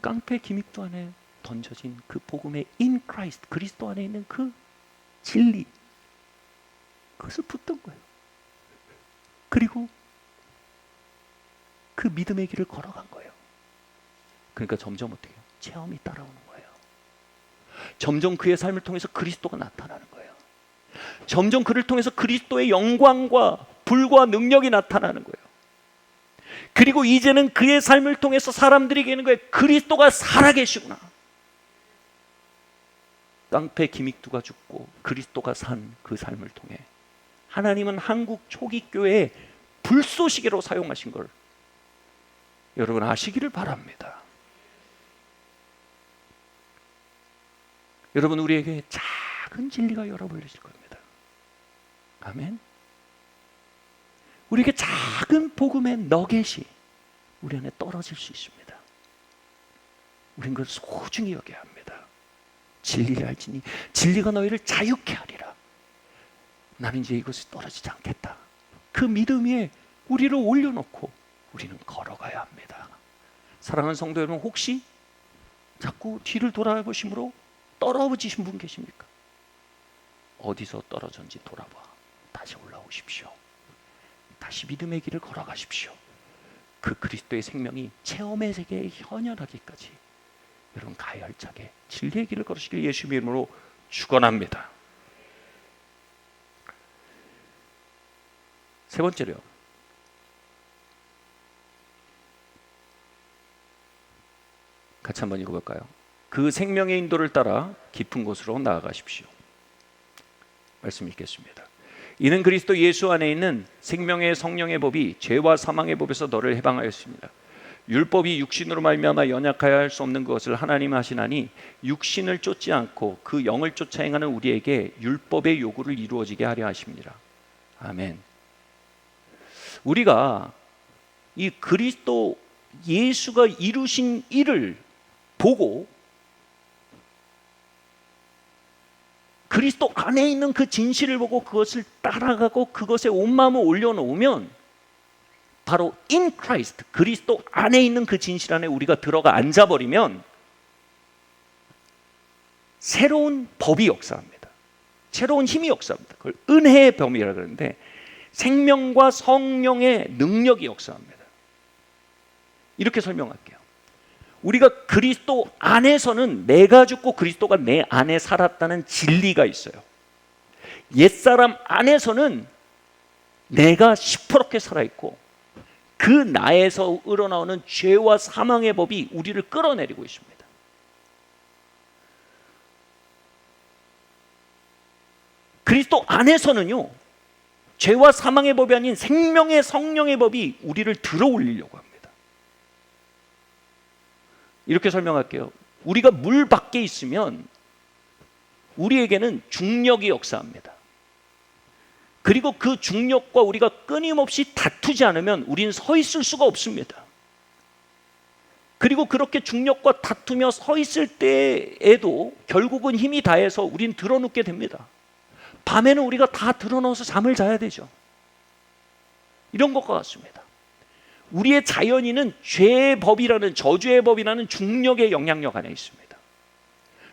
깡패 기믹두 안에 던져진 그 복음의 in Christ, 그리스도 안에 있는 그 진리, 그것을 붙든 거예요. 그리고 그 믿음의 길을 걸어간 거예요. 그러니까 점점 어떻게 해요? 체험이 따라오는 거예요. 점점 그의 삶을 통해서 그리스도가 나타나는 거예요. 점점 그를 통해서 그리스도의 영광과 불과 능력이 나타나는 거예요. 그리고 이제는 그의 삶을 통해서 사람들에게 있는 거예요. 그리스도가 살아계시구나. 깡패 기믹두가 죽고 그리스도가 산 그 삶을 통해 하나님은 한국 초기 교회의 불쏘시개로 사용하신 걸 여러분 아시기를 바랍니다. 여러분 우리에게 작은 진리가 열어버리실 겁니다. 아멘. 우리에게 작은 복음의 너겟이 우리 안에 떨어질 수 있습니다. 우린 그걸 소중히 여겨야 합니다. 진리를 알지니 진리가 너희를 자유케 하리라. 나는 이제 이것이 떨어지지 않겠다. 그 믿음 위에 우리를 올려놓고 우리는 걸어가야 합니다. 사랑하는 성도 여러분, 혹시 자꾸 뒤를 돌아보심으로 떨어지신 분 계십니까? 어디서 떨어졌는지 돌아봐. 다시 올라오십시오. 다시 믿음의 길을 걸어가십시오. 그 그리스도의 생명이 체험의 세계에 현현하기까지 여러분 가열차게 진리의 길을 걸으시길 예수의 이름으로 축원합니다. 세 번째로요. 같이 한번 읽어볼까요? 그 생명의 인도를 따라 깊은 곳으로 나아가십시오. 말씀 읽겠습니다. 이는 그리스도 예수 안에 있는 생명의 성령의 법이 죄와 사망의 법에서 너를 해방하였습니다. 율법이 육신으로 말미암아 연약하여 할 수 없는 것을 하나님 하시나니 육신을 쫓지 않고 그 영을 쫓아 행하는 우리에게 율법의 요구를 이루어지게 하려 하십니다. 아멘. 우리가 이 그리스도 예수가 이루신 일을 보고 그리스도 안에 있는 그 진실을 보고 그것을 따라가고 그것에 온 마음을 올려놓으면 바로 in Christ, 그리스도 안에 있는 그 진실 안에 우리가 들어가 앉아버리면 새로운 법이 역사합니다. 새로운 힘이 역사합니다. 그걸 은혜의 범위라 그러는데 생명과 성령의 능력이 역사합니다. 이렇게 설명할게요. 우리가 그리스도 안에서는 내가 죽고 그리스도가 내 안에 살았다는 진리가 있어요. 옛사람 안에서는 내가 시퍼렇게 살아있고 그 나에서 우러나오는 죄와 사망의 법이 우리를 끌어내리고 있습니다. 그리스도 안에서는요, 죄와 사망의 법이 아닌 생명의 성령의 법이 우리를 들어올리려고 합니다. 이렇게 설명할게요. 우리가 물 밖에 있으면 우리에게는 중력이 역사합니다. 그리고 그 중력과 우리가 끊임없이 다투지 않으면 우리는 서 있을 수가 없습니다. 그리고 그렇게 중력과 다투며 서 있을 때에도 결국은 힘이 다해서 우리는 드러눕게 됩니다. 밤에는 우리가 다 드러누워서 잠을 자야 되죠. 이런 것과 같습니다. 우리의 자연인은 죄의 법이라는, 저주의 법이라는 중력의 영향력 안에 있습니다.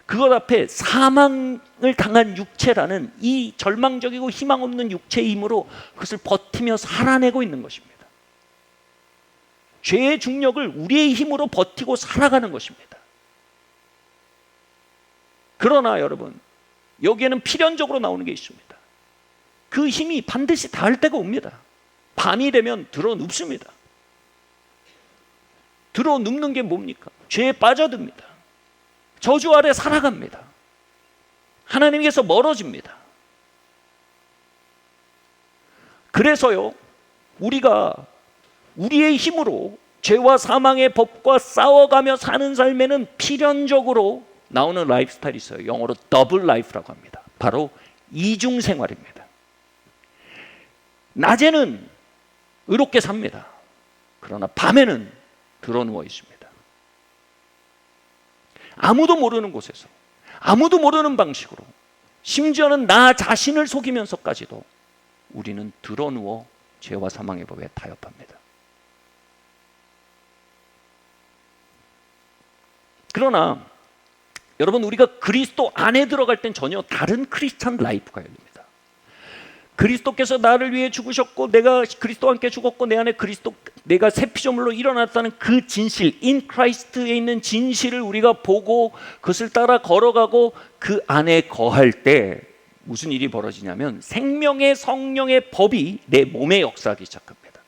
그것 앞에 사망을 당한 육체라는 이 절망적이고 희망 없는 육체의 힘으로 그것을 버티며 살아내고 있는 것입니다. 죄의 중력을 우리의 힘으로 버티고 살아가는 것입니다. 그러나 여러분, 여기에는 필연적으로 나오는 게 있습니다. 그 힘이 반드시 닿을 때가 옵니다. 밤이 되면 드러눕습니다. 드러눕는 게 뭡니까? 죄에 빠져듭니다. 저주 아래 살아갑니다. 하나님께서 멀어집니다. 그래서요, 우리가 우리의 힘으로 죄와 사망의 법과 싸워가며 사는 삶에는 필연적으로 나오는 라이프 스타일이 있어요. 영어로 더블 라이프라고 합니다. 바로 이중 생활입니다. 낮에는 의롭게 삽니다. 그러나 밤에는 드러누워 있습니다. 아무도 모르는 곳에서, 아무도 모르는 방식으로, 심지어는 나 자신을 속이면서까지도 우리는 드러누워 죄와 사망의 법에 타협합니다. 그러나 여러분, 우리가 그리스도 안에 들어갈 땐 전혀 다른 크리스찬 라이프가 열립니다. 그리스도께서 나를 위해 죽으셨고 내가 그리스도와 함께 죽었고 내 안에 그리스도, 내가 새 피조물로 일어났다는 그 진실, 인 크라이스트에 있는 진실을 우리가 보고 그것을 따라 걸어가고 그 안에 거할 때 무슨 일이 벌어지냐면 생명의 성령의 법이 내 몸에 역사하기 시작합니다.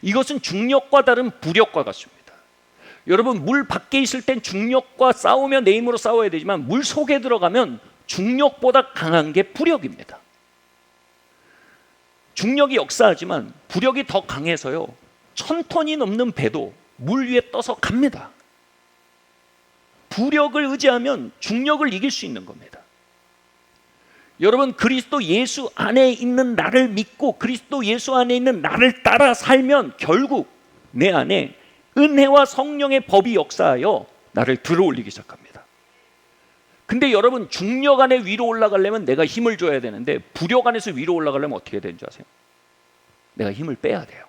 이것은 중력과 다른 부력과 같습니다. 여러분, 물 밖에 있을 땐 중력과 싸우며 내 힘으로 싸워야 되지만 물 속에 들어가면 중력보다 강한 게 부력입니다. 중력이 역사하지만 부력이 더 강해서요, 1000톤이 넘는 배도 물 위에 떠서 갑니다. 부력을 의지하면 중력을 이길 수 있는 겁니다. 여러분, 그리스도 예수 안에 있는 나를 믿고 그리스도 예수 안에 있는 나를 따라 살면 결국 내 안에 은혜와 성령의 법이 역사하여 나를 들어올리기 시작합니다. 근데 여러분, 중력 안에 위로 올라가려면 내가 힘을 줘야 되는데 부력 안에서 위로 올라가려면 어떻게 되는지 아세요? 내가 힘을 빼야 돼요.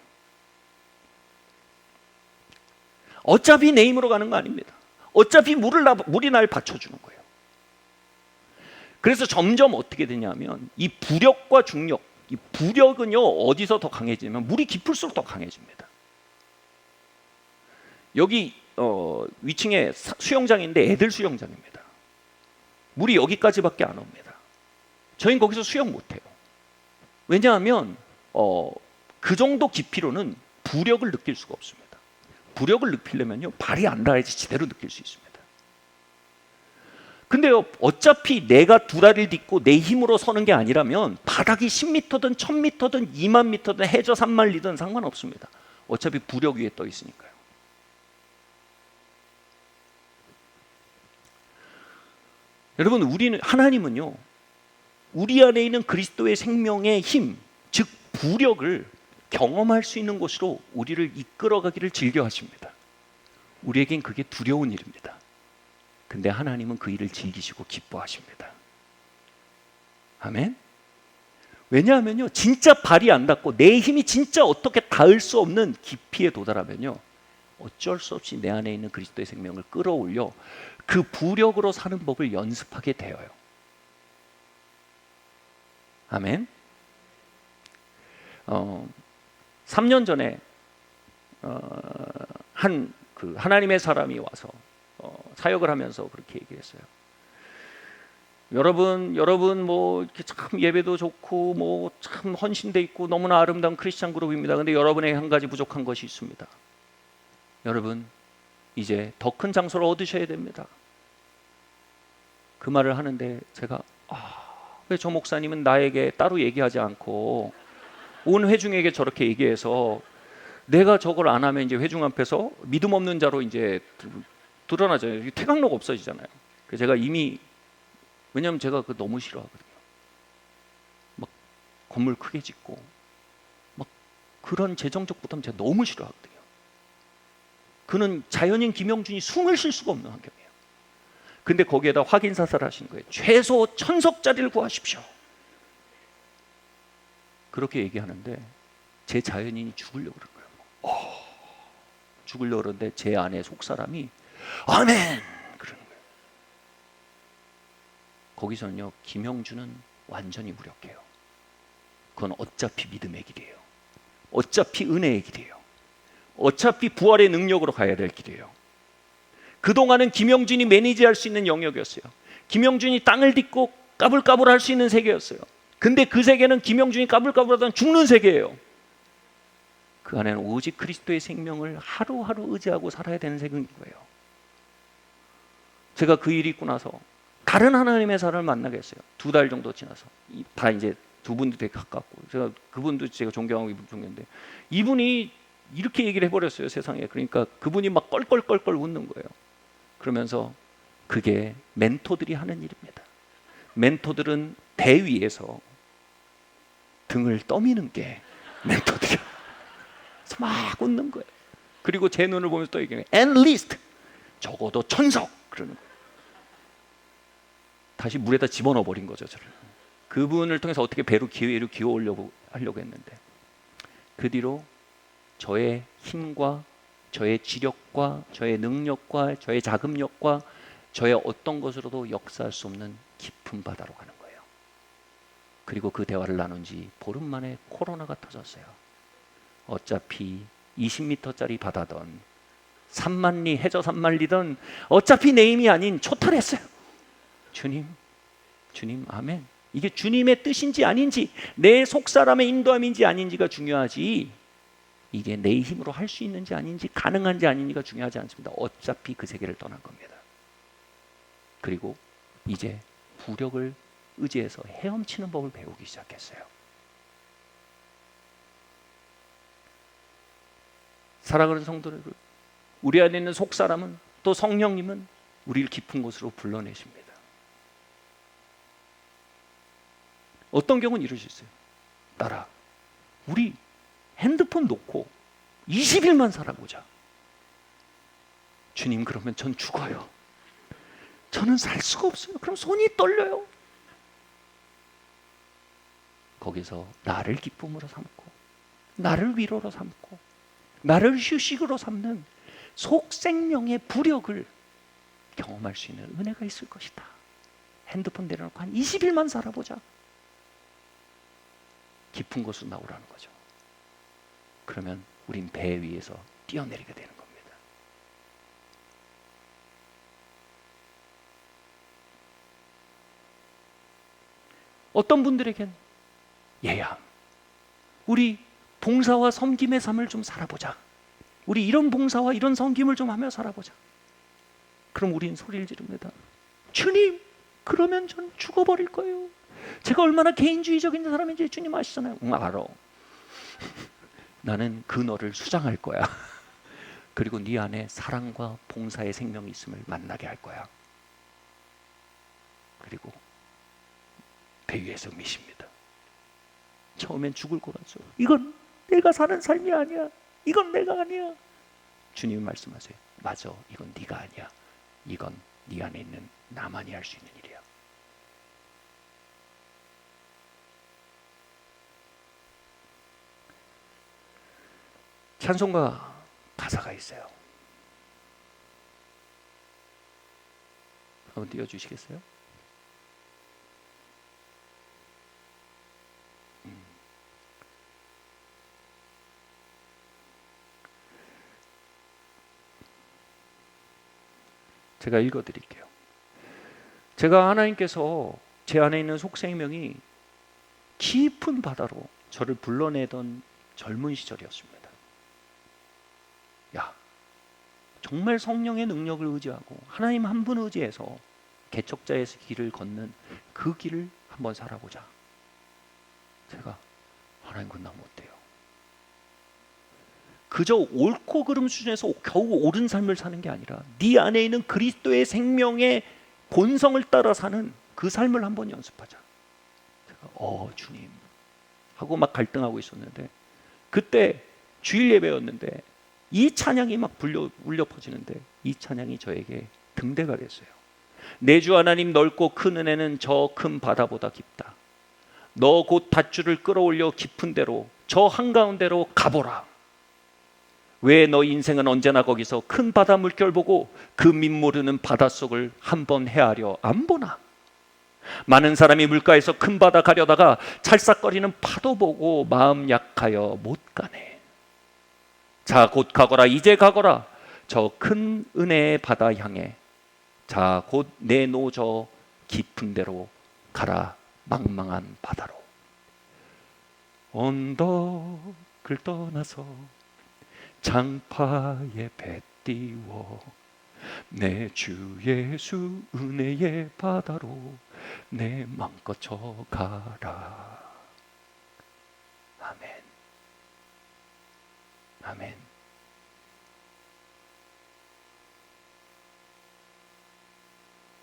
어차피 내 힘으로 가는 거 아닙니다. 어차피 물이 날 받쳐주는 거예요. 그래서 점점 어떻게 되냐면 이 부력과 중력, 이 부력은요 어디서 더 강해지면 물이 깊을수록 더 강해집니다. 여기 위층에 수영장인데 애들 수영장입니다. 물이 여기까지밖에 안 옵니다. 저희는 거기서 수영 못해요. 왜냐하면 그 정도 깊이로는 부력을 느낄 수가 없습니다. 부력을 느끼려면요 발이 안 닿아야지 제대로 느낄 수 있습니다. 근데요, 어차피 내가 두 다리를 딛고 내 힘으로 서는 게 아니라면 바닥이 10m든 1000m든 20000m든 해저 산만리든 상관없습니다. 어차피 부력 위에 떠 있으니까요. 여러분, 하나님은요 우리 안에 있는 그리스도의 생명의 힘, 즉 부력을 경험할 수 있는 곳으로 우리를 이끌어가기를 즐겨하십니다. 우리에겐 그게 두려운 일입니다. 근데 하나님은 그 일을 즐기시고 기뻐하십니다. 아멘? 왜냐하면요 진짜 발이 안 닿고 내 힘이 진짜 어떻게 닿을 수 없는 깊이에 도달하면요 어쩔 수 없이 내 안에 있는 그리스도의 생명을 끌어올려 그 부력으로 사는 법을 연습하게 되어요. 아멘? 3년 전에 한 그 하나님의 사람이 와서 사역을 하면서 그렇게 얘기했어요. 여러분 뭐 이렇게 참 예배도 좋고 뭐 참 헌신돼 있고 너무나 아름다운 크리스찬 그룹입니다. 근데 여러분에게 한 가지 부족한 것이 있습니다. 여러분 이제 더 큰 장소를 얻으셔야 됩니다. 그 말을 하는데 제가 왜 저 목사님은 나에게 따로 얘기하지 않고 온 회중에게 저렇게 얘기해서 내가 저걸 안 하면 이제 회중 앞에서 믿음 없는 자로 이제 드러나잖아요. 태강로가 없어지잖아요. 그래서 제가 이미 왜냐하면 제가 그 너무 싫어하거든요. 막 건물 크게 짓고 막 그런 재정적 부담 제가 너무 싫어하거든요. 그는 자연인 김영준이 숨을 쉴 수가 없는 환경이에요. 근데 거기에다 확인 사살을 하신 거예요. 최소 1000석짜리를 구하십시오. 그렇게 얘기하는데 제 자연인이 죽으려고 그런 거예요. 죽으려고 그러는데 제 안에 속사람이 아멘! 그러는 거예요. 거기서는요, 김영준은 완전히 무력해요. 그건 어차피 믿음의 길이에요. 어차피 은혜의 길이에요. 어차피 부활의 능력으로 가야 될 길이에요. 그동안은 김영준이 매니지할 수 있는 영역이었어요. 김영준이 땅을 딛고 까불까불 할 수 있는 세계였어요. 근데 그 세계는 김영준이 까불까불하던 죽는 세계예요. 그 안에는 오직 그리스도의 생명을 하루하루 의지하고 살아야 되는 세계인 거예요. 제가 그 일이 있고 나서 다른 하나님의 사람을 만나게 했어요. 2달 정도 지나서 다 이제 두 분도 되게 가깝고 제가 그분도 제가 존경하고 이분 존경인데 이분이 이렇게 얘기를 해버렸어요. 세상에. 그러니까 그분이 막 껄껄껄껄 웃는 거예요. 그러면서 그게 멘토들이 하는 일입니다. 멘토들은 배 위에서 등을 떠미는 게 멘토들이야. 그래서 막 웃는 거예요. 그리고 제 눈을 보면서 또 얘기해요. At least 적어도 1000석 그러는 거예요. 다시 물에다 집어넣어 버린 거죠. 저를. 그분을 통해서 어떻게 배로 기회로 기어오려고 하려고 했는데 그 뒤로 저의 힘과 저의 지력과 저의 능력과 저의 자금력과 저의 어떤 것으로도 역사할 수 없는 깊은 바다로 가는 거예요. 그리고 그 대화를 나눈 지 보름 만에 코로나가 터졌어요. 어차피 20m짜리 바다던 3만리 해저 3만리던 어차피 내 힘이 아닌 초탈했어요. 주님 아멘. 이게 주님의 뜻인지 아닌지 내 속사람의 인도함인지 아닌지가 중요하지 이게 내 힘으로 할 수 있는지 아닌지 가능한지 아닌지가 중요하지 않습니다. 어차피 그 세계를 떠난 겁니다. 그리고 이제 부력을 의지해서 헤엄치는 법을 배우기 시작했어요. 사랑하는 성도들, 우리 안에 있는 속사람은 또 성령님은 우리를 깊은 곳으로 불러내십니다. 어떤 경우는 이럴 수 있어요. 딸아, 우리 핸드폰 놓고 20일만 살아보자. 주님, 그러면 전 죽어요. 저는 살 수가 없어요. 그럼 손이 떨려요. 거기서 나를 기쁨으로 삼고 나를 위로로 삼고 나를 휴식으로 삼는 속생명의 부력을 경험할 수 있는 은혜가 있을 것이다. 핸드폰 내려놓고 한 20일만 살아보자. 깊은 곳으로 나오라는 거죠. 그러면 우린 배 위에서 뛰어내리게 되는 겁니다. 어떤 분들에겐 얘야, 우리 봉사와 섬김의 삶을 좀 살아보자. 우리 이런 봉사와 이런 섬김을 좀 하며 살아보자. 그럼 우린 소리를 지릅니다. 주님, 그러면 전 죽어버릴 거예요. 제가 얼마나 개인주의적인 사람인지 주님 아시잖아요. 알아. 나는 그 너를 수장할 거야. 그리고 네 안에 사랑과 봉사의 생명이 있음을 만나게 할 거야. 그리고 배 위에서 미십니다. 처음엔 죽을 것 같죠. 이건 내가 사는 삶이 아니야. 이건 내가 아니야. 주님이 말씀하세요. 맞아, 이건 네가 아니야. 이건 네 안에 있는 나만이 할 수 있는 일이야. 찬송가 가사가 있어요. 한번 띄워주시겠어요? 제가 읽어드릴게요. 제가 하나님께서 제 안에 있는 속생명이 깊은 바다로 저를 불러내던 젊은 시절이었습니다. 야, 정말 성령의 능력을 의지하고 하나님 한 분 의지해서 개척자에서 길을 걷는 그 길을 한번 살아보자. 제가 하나님 그건 나 못돼요. 그저 옳고 그름 수준에서 겨우 옳은 삶을 사는 게 아니라 네 안에 있는 그리스도의 생명의 본성을 따라 사는 그 삶을 한번 연습하자. 제가 주님 하고 막 갈등하고 있었는데, 그때 주일 예배였는데 이 찬양이 막 울려 퍼지는데, 이 찬양이 저에게 등대가 됐어요. 내 주 하나님, 넓고 큰 은혜는 저 큰 바다보다 깊다. 너 곧 밧줄을 끌어올려 깊은 데로, 저 한가운데로 가보라. 왜 너 인생은 언제나 거기서 큰 바다 물결 보고 그 밑모르는 바닷속을 한번 헤아려 안 보나? 많은 사람이 물가에서 큰 바다 가려다가 찰싹거리는 파도 보고 마음 약하여 못 가네. 자, 곧 가거라. 이제 가거라. 저 큰 은혜의 바다 향해. 자, 곧 내노 저 깊은 데로 가라. 망망한 바다로. 언덕을 떠나서 장파에 배 띄워 내 주 예수 은혜의 바다로 내 맘껏 져가라. 아멘. 아멘.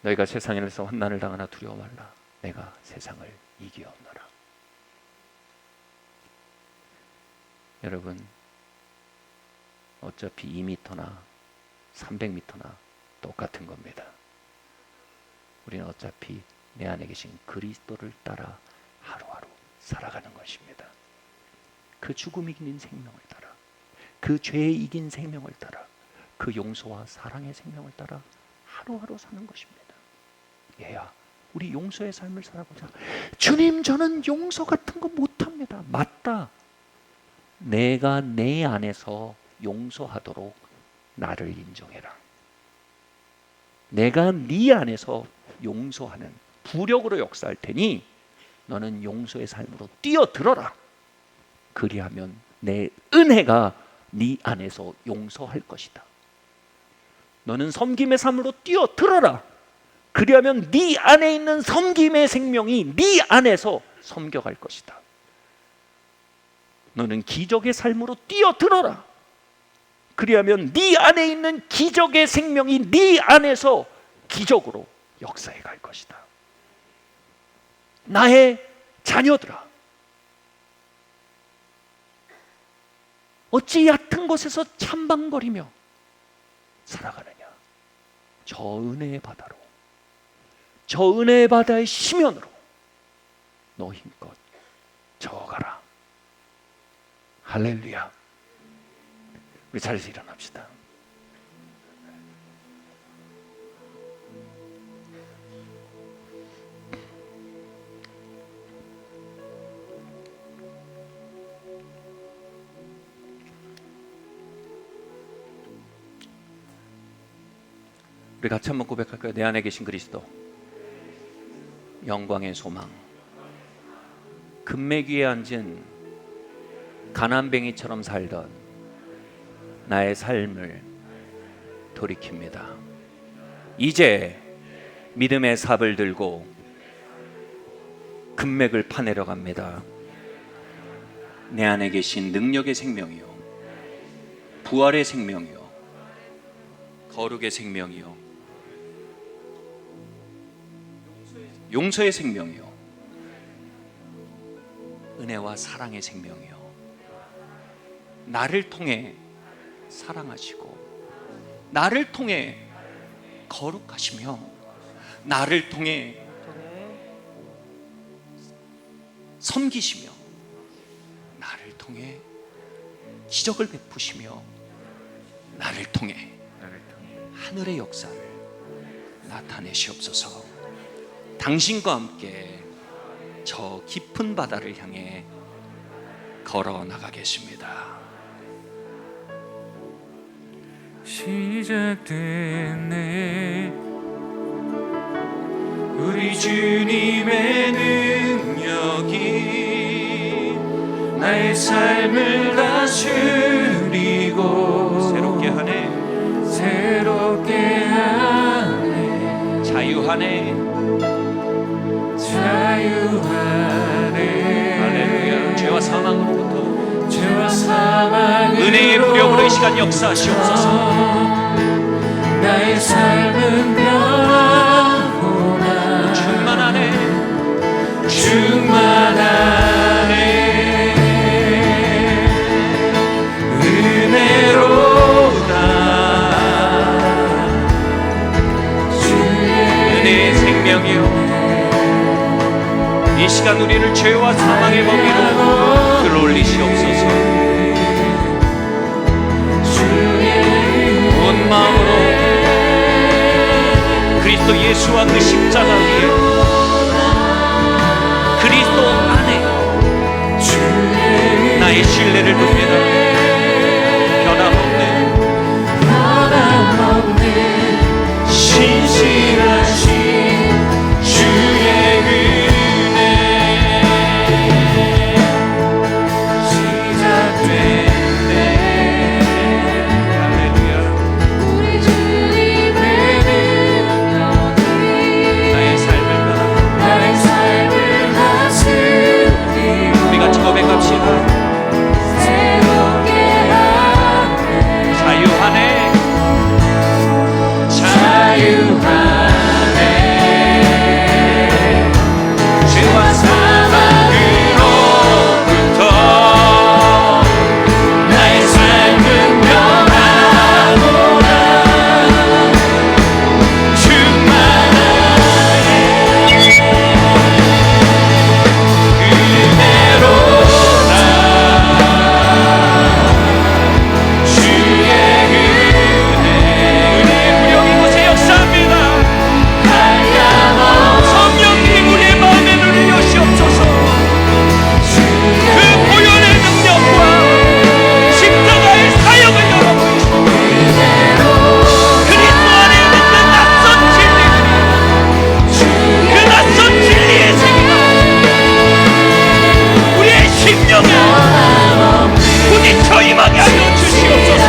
너희가 세상에서 환난을 당하나 두려워 말라. 내가 세상을 이기었노라. 여러분, 어차피 2m나 300m나 똑같은 겁니다. 우리는 어차피 내 안에 계신 그리스도를 따라 하루하루 살아가는 것입니다. 그 죽음 이긴 생명을 따라, 그 죄 이긴 생명을 따라, 그 용서와 사랑의 생명을 따라 하루하루 사는 것입니다. 얘야, 우리 용서의 삶을 살아보자. 주님, 저는 용서 같은 거 못합니다. 맞다. 내가 내 안에서 용서하도록 나를 인정해라. 내가 네 안에서 용서하는 부력으로 역사할 테니 너는 용서의 삶으로 뛰어들어라. 그리하면 내 은혜가 네 안에서 용서할 것이다. 너는 섬김의 삶으로 뛰어들어라. 그리하면 네 안에 있는 섬김의 생명이 네 안에서 섬겨갈 것이다. 너는 기적의 삶으로 뛰어들어라. 그리하면 네 안에 있는 기적의 생명이 네 안에서 기적으로 역사해 갈 것이다. 나의 자녀들아, 어찌 얕은 곳에서 찬방거리며 살아가느냐. 저 은혜의 바다로, 저 은혜의 바다의 심연으로 너 힘껏 저어가라. 할렐루야. 우리 자리에서 일어납시다. 우리 같이 한번 고백할까요? 내 안에 계신 그리스도, 영광의 소망, 금맥 위에 앉은 가난뱅이처럼 살던 나의 삶을 돌이킵니다. 이제 믿음의 삽을 들고 금맥을 파내려 갑니다. 내 안에 계신 능력의 생명이요, 부활의 생명이요, 거룩의 생명이요, 용서의 생명이요, 은혜와 사랑의 생명이요, 나를 통해 사랑하시고 나를 통해 거룩하시며 나를 통해 섬기시며 나를 통해 기적을 베푸시며 나를 통해 하늘의 역사를 나타내시옵소서. 당신과 함께 저 깊은 바다를 향해 걸어 나가겠습니다. 시작됐네. 우리 주님의 능력이 나의 삶을 다스리고 새롭게 하네, 새롭게 하네, 자유하네, 자유하네. 할렐루야. 죄와 사망으로부터 죄와 사망으로부터 은혜의 부력으로 이 시간 역사하시옵소서. 나의 삶은 변하구나. 충만하네, 충만하네. 은혜로다. 주의 은혜의 생명이요, 이 시간 우리를 죄와 사망의 범위로 끌어올리시옵소서. 온 마음으로 그리스도 예수와 그 십자가 위에, 그리스도 안에 나의 신뢰를 둡니다. 변함없는 신실하신 주의 은혜. 시작됐네. 할렐루야. 우리 주님의 능력이 나의 삶을 변함, 나의 삶을 다스리고 우리 같이 고백합시다. 새롭게 하네. 자유하네, 자유하네. 죄와 사망으로부터 나의 삶은 변하구나. 충만하네. 은혜로다. 주의 은혜의 부력이 곳에 역사합니다. 한량없이 성령님 우리의 마음에 눈을 여시옵소서. 그 보혈의 능력과 십자가의 사역을 열어보시고 그리스도 안에 있는 그 낯선 진리들이, 그 낯선 진리의 세계가 우리의 심령에 부딪혀 임하게 하여 주시옵소서.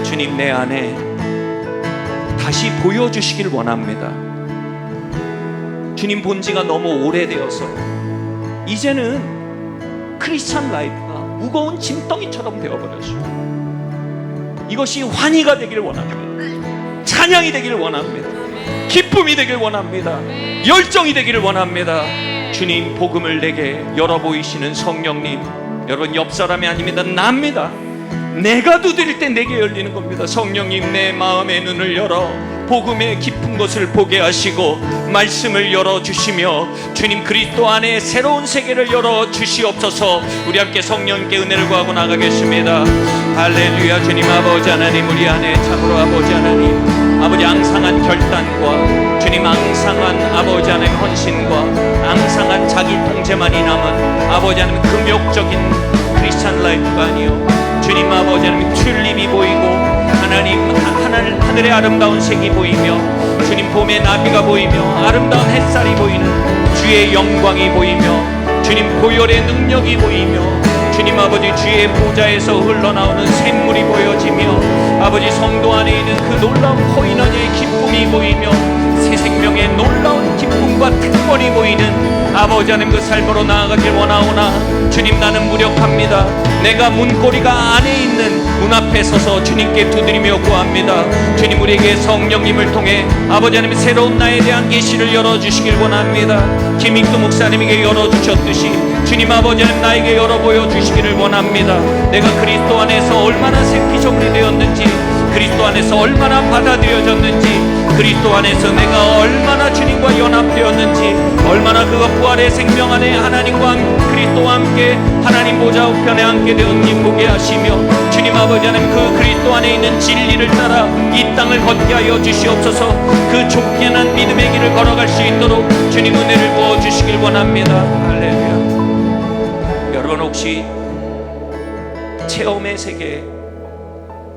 주님 내 안에 다시 보여주시길 원합니다. 주님 본 지가 너무 오래되어서 이제는 크리스찬 라이프가 무거운 짐덩이처럼 되어버렸어요. 이것이 환희가 되기를 원합니다. 찬양이 되기를 원합니다. 기쁨이 되기를 원합니다. 열정이 되기를 원합니다. 주님 복음을 내게 열어 보이시는 성령님, 여러분 옆 사람이 아닙니다. 납니다. 내가 두드릴 때 내게 열리는 겁니다. 성령님, 내 마음의 눈을 열어 복음의 깊은 것을 보게 하시고 말씀을 열어주시며 주님 그리스도 안에 새로운 세계를 열어주시옵소서. 우리 함께 성령께 은혜를 구하고 나가겠습니다. 할렐루야. 주님 아버지 하나님, 우리 안에 참으로 아버지 하나님, 아버지 앙상한 결단과 주님 앙상한 아버지 하나님 헌신과 앙상한 자기 통제만이 남은 아버지 하나님 금욕적인 크리스찬 라이프가 아니요, 주님 아버지 하나님 튤립이 보이고 하나님 하늘의 아름다운 색이 보이며 주님 봄의 나비가 보이며 아름다운 햇살이 보이는 주의 영광이 보이며 주님 보혈의 능력이 보이며 주님 아버지 주의 보좌에서 흘러나오는 샘물이 보여지며 아버지 성도 안에 있는 그 놀라운 코인원의 기쁨이 보이며 새 생명의 놀라운 기쁨과 특권이 보이는 아버지 하나님 그 삶으로 나아가길 원하오나 주님 나는 무력합니다. 내가 문고리가 안에 있는 문 앞에 서서 주님께 두드리며 구합니다. 주님 우리에게 성령님을 통해 아버지 하나님 새로운 나에 대한 계시를 열어주시길 원합니다. 김익두 목사님에게 열어주셨듯이 주님 아버지 하나님 나에게 열어 보여주시기를 원합니다. 내가 그리스도 안에서 얼마나 새 피조물이 되었는지, 그리스도 안에서 얼마나 받아들여졌는지, 그리스도 안에서 내가 얼마나 주님과 연합되었는지, 얼마나 그가 부활의 생명 안에 하나님과 그리스도와 함께 하나님 보좌 우편에 앉게 되었는지 보게 하시며 주님 아버지 하나님 그 그리스도 안에 있는 진리를 따라 이 땅을 걷게 하여 주시옵소서. 그 좁게난 믿음의 길을 걸어갈 수 있도록 주님 은혜를 부어주시길 원합니다. 할렐루야. 여러분 혹시 체험의 세계에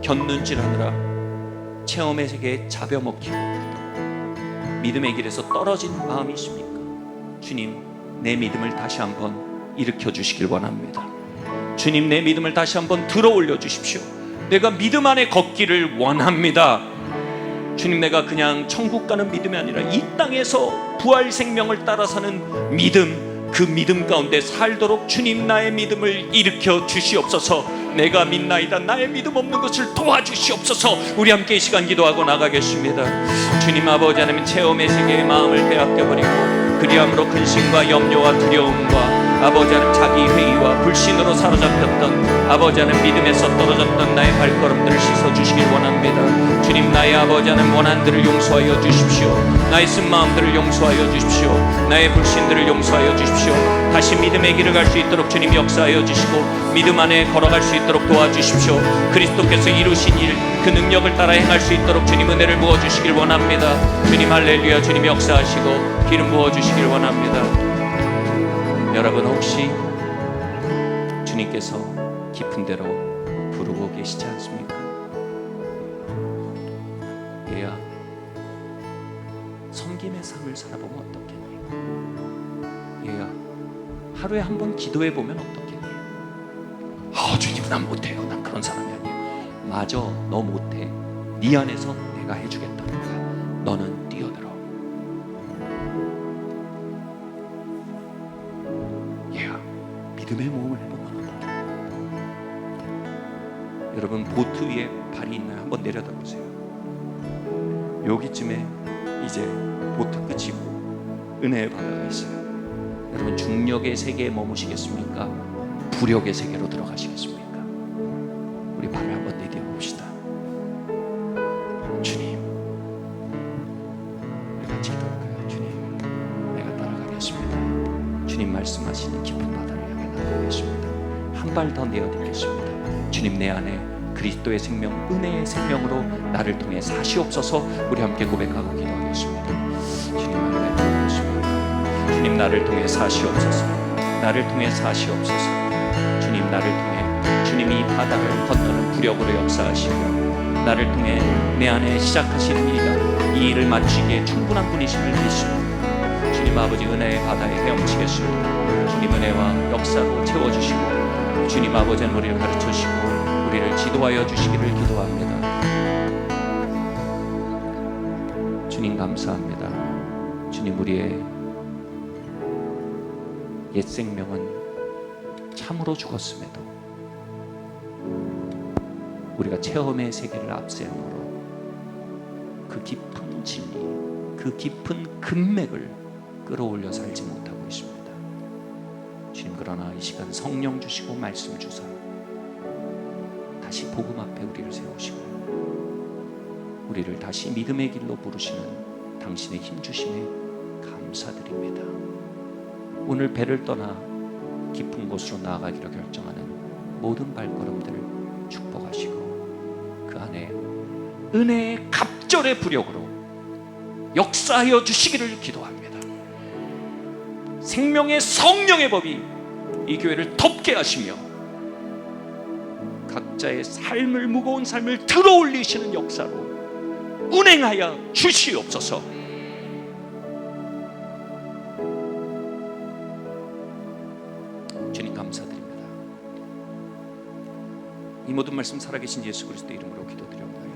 곁눈질하느라 체험의 세계에 잡여먹히고 믿음의 길에서 떨어진 마음이십니까? 주님 내 믿음을 다시 한번 일으켜 주시길 원합니다. 주님 내 믿음을 다시 한번 들어 올려 주십시오. 내가 믿음 안에 걷기를 원합니다. 주님 내가 그냥 천국 가는 믿음이 아니라 이 땅에서 부활 생명을 따라 사는 믿음, 그 믿음 가운데 살도록 주님 나의 믿음을 일으켜 주시옵소서. 내가 믿나이다 나의 믿음 없는 것을 도와주시옵소서. 우리 함께 이 시간 기도하고 나가겠습니다. 주님 아버지 하나님 체험의 세계의 마음을 빼앗겨버리고 그리함으로 근심과 염려와 두려움과 아버지 하나님 자기 회의와 불신으로 사로잡혔던 아버지 하나님 믿음에서 떨어졌던 나의 발걸음들을 씻어주시길 원합니다. 주님 나의 아버지 하나님 원한들을 용서하여 주십시오. 나의 쓴 마음들을 용서하여 주십시오. 나의 불신들을 용서하여 주십시오. 다시 믿음의 길을 갈 수 있도록 주님 역사하여 주시고 믿음 안에 걸어갈 수 있도록 도와주십시오. 그리스도께서 이루신 일 그 능력을 따라 행할 수 있도록 주님 은혜를 부어주시길 원합니다. 주님 할렐루야. 주님 역사하시고 기름 부어주시길 원합니다. 여러분 혹시 주님께서 깊은 데로 부르고 계시지 않습니까? 얘야 섬김의 삶을 살아보면 어떻겠니? 얘야 하루에 한 번 기도해보면 어떻겠니? 주님 난 못해요. 난 그런 사람이 아니에요. 맞아 너 못해. 네 안에서 내가 해주겠다는 거야. 너는 뛰어들어. 얘야 믿음의 모험을 해보면 어떡해? 여러분 보트 위에 발이 있나요? 한번 내려다 보세요. 여기쯤에 이제 보트 끝이고 은혜의 바다가 있어요. 여러분 중력의 세계에 머무시겠습니까? 부력의 세계로 들어가시겠습니까? 우리 발을 한번 내디뎌 봅시다. 주님 우리 같이 기도할까요? 주님 내가 따라가겠습니다. 주님 말씀하시는 깊은 바다를 향해 나가겠습니다. 한 발 더 내어드리겠습니다. 주님 내 안에 그리스도의 생명, 은혜의 생명으로 나를 통해 사시옵소서. 우리 함께 고백하고 기도하겠습니다. 주님 할렐루야. 주님 나를 통해 사시옵소서. 나를 통해 사시옵소서. 주님 나를 통해 주님이 바다를 건너는 부력으로 역사하시고 나를 통해 내 안에 시작하시는 일이가 이 일을 마치기에 충분한 분이심을 믿습니다. 주님 아버지 은혜의 바다에 헤엄치겠습니다. 주님 은혜와 역사로 채워주시고 주님 아버지는 우리를 가르쳐주시고 우리를 지도하여 주시기를 기도합니다. 주님 감사합니다. 주님 우리의 옛 생명은 참으로 죽었음에도 우리가 체험의 세계를 앞세움으로 그 깊은 진리, 그 깊은 금맥을 끌어올려 살지 못하고 있습니다. 주님 그러나 이 시간 성령 주시고 말씀 주사 다시 복음 앞에 우리를 세우시고 우리를 다시 믿음의 길로 부르시는 당신의 힘 주심에 감사드립니다. 오늘 배를 떠나 깊은 곳으로 나아가기로 결정하는 모든 발걸음들을 축복하시고 그 안에 은혜의 갑절의 부력으로 역사하여 주시기를 기도합니다. 생명의 성령의 법이 이 교회를 덮게 하시며 각자의 삶을, 무거운 삶을 들어올리시는 역사로 운행하여 주시옵소서. 주님 감사드립니다. 이 모든 말씀 살아계신 예수 그리스도 이름으로 기도드려옵나이다.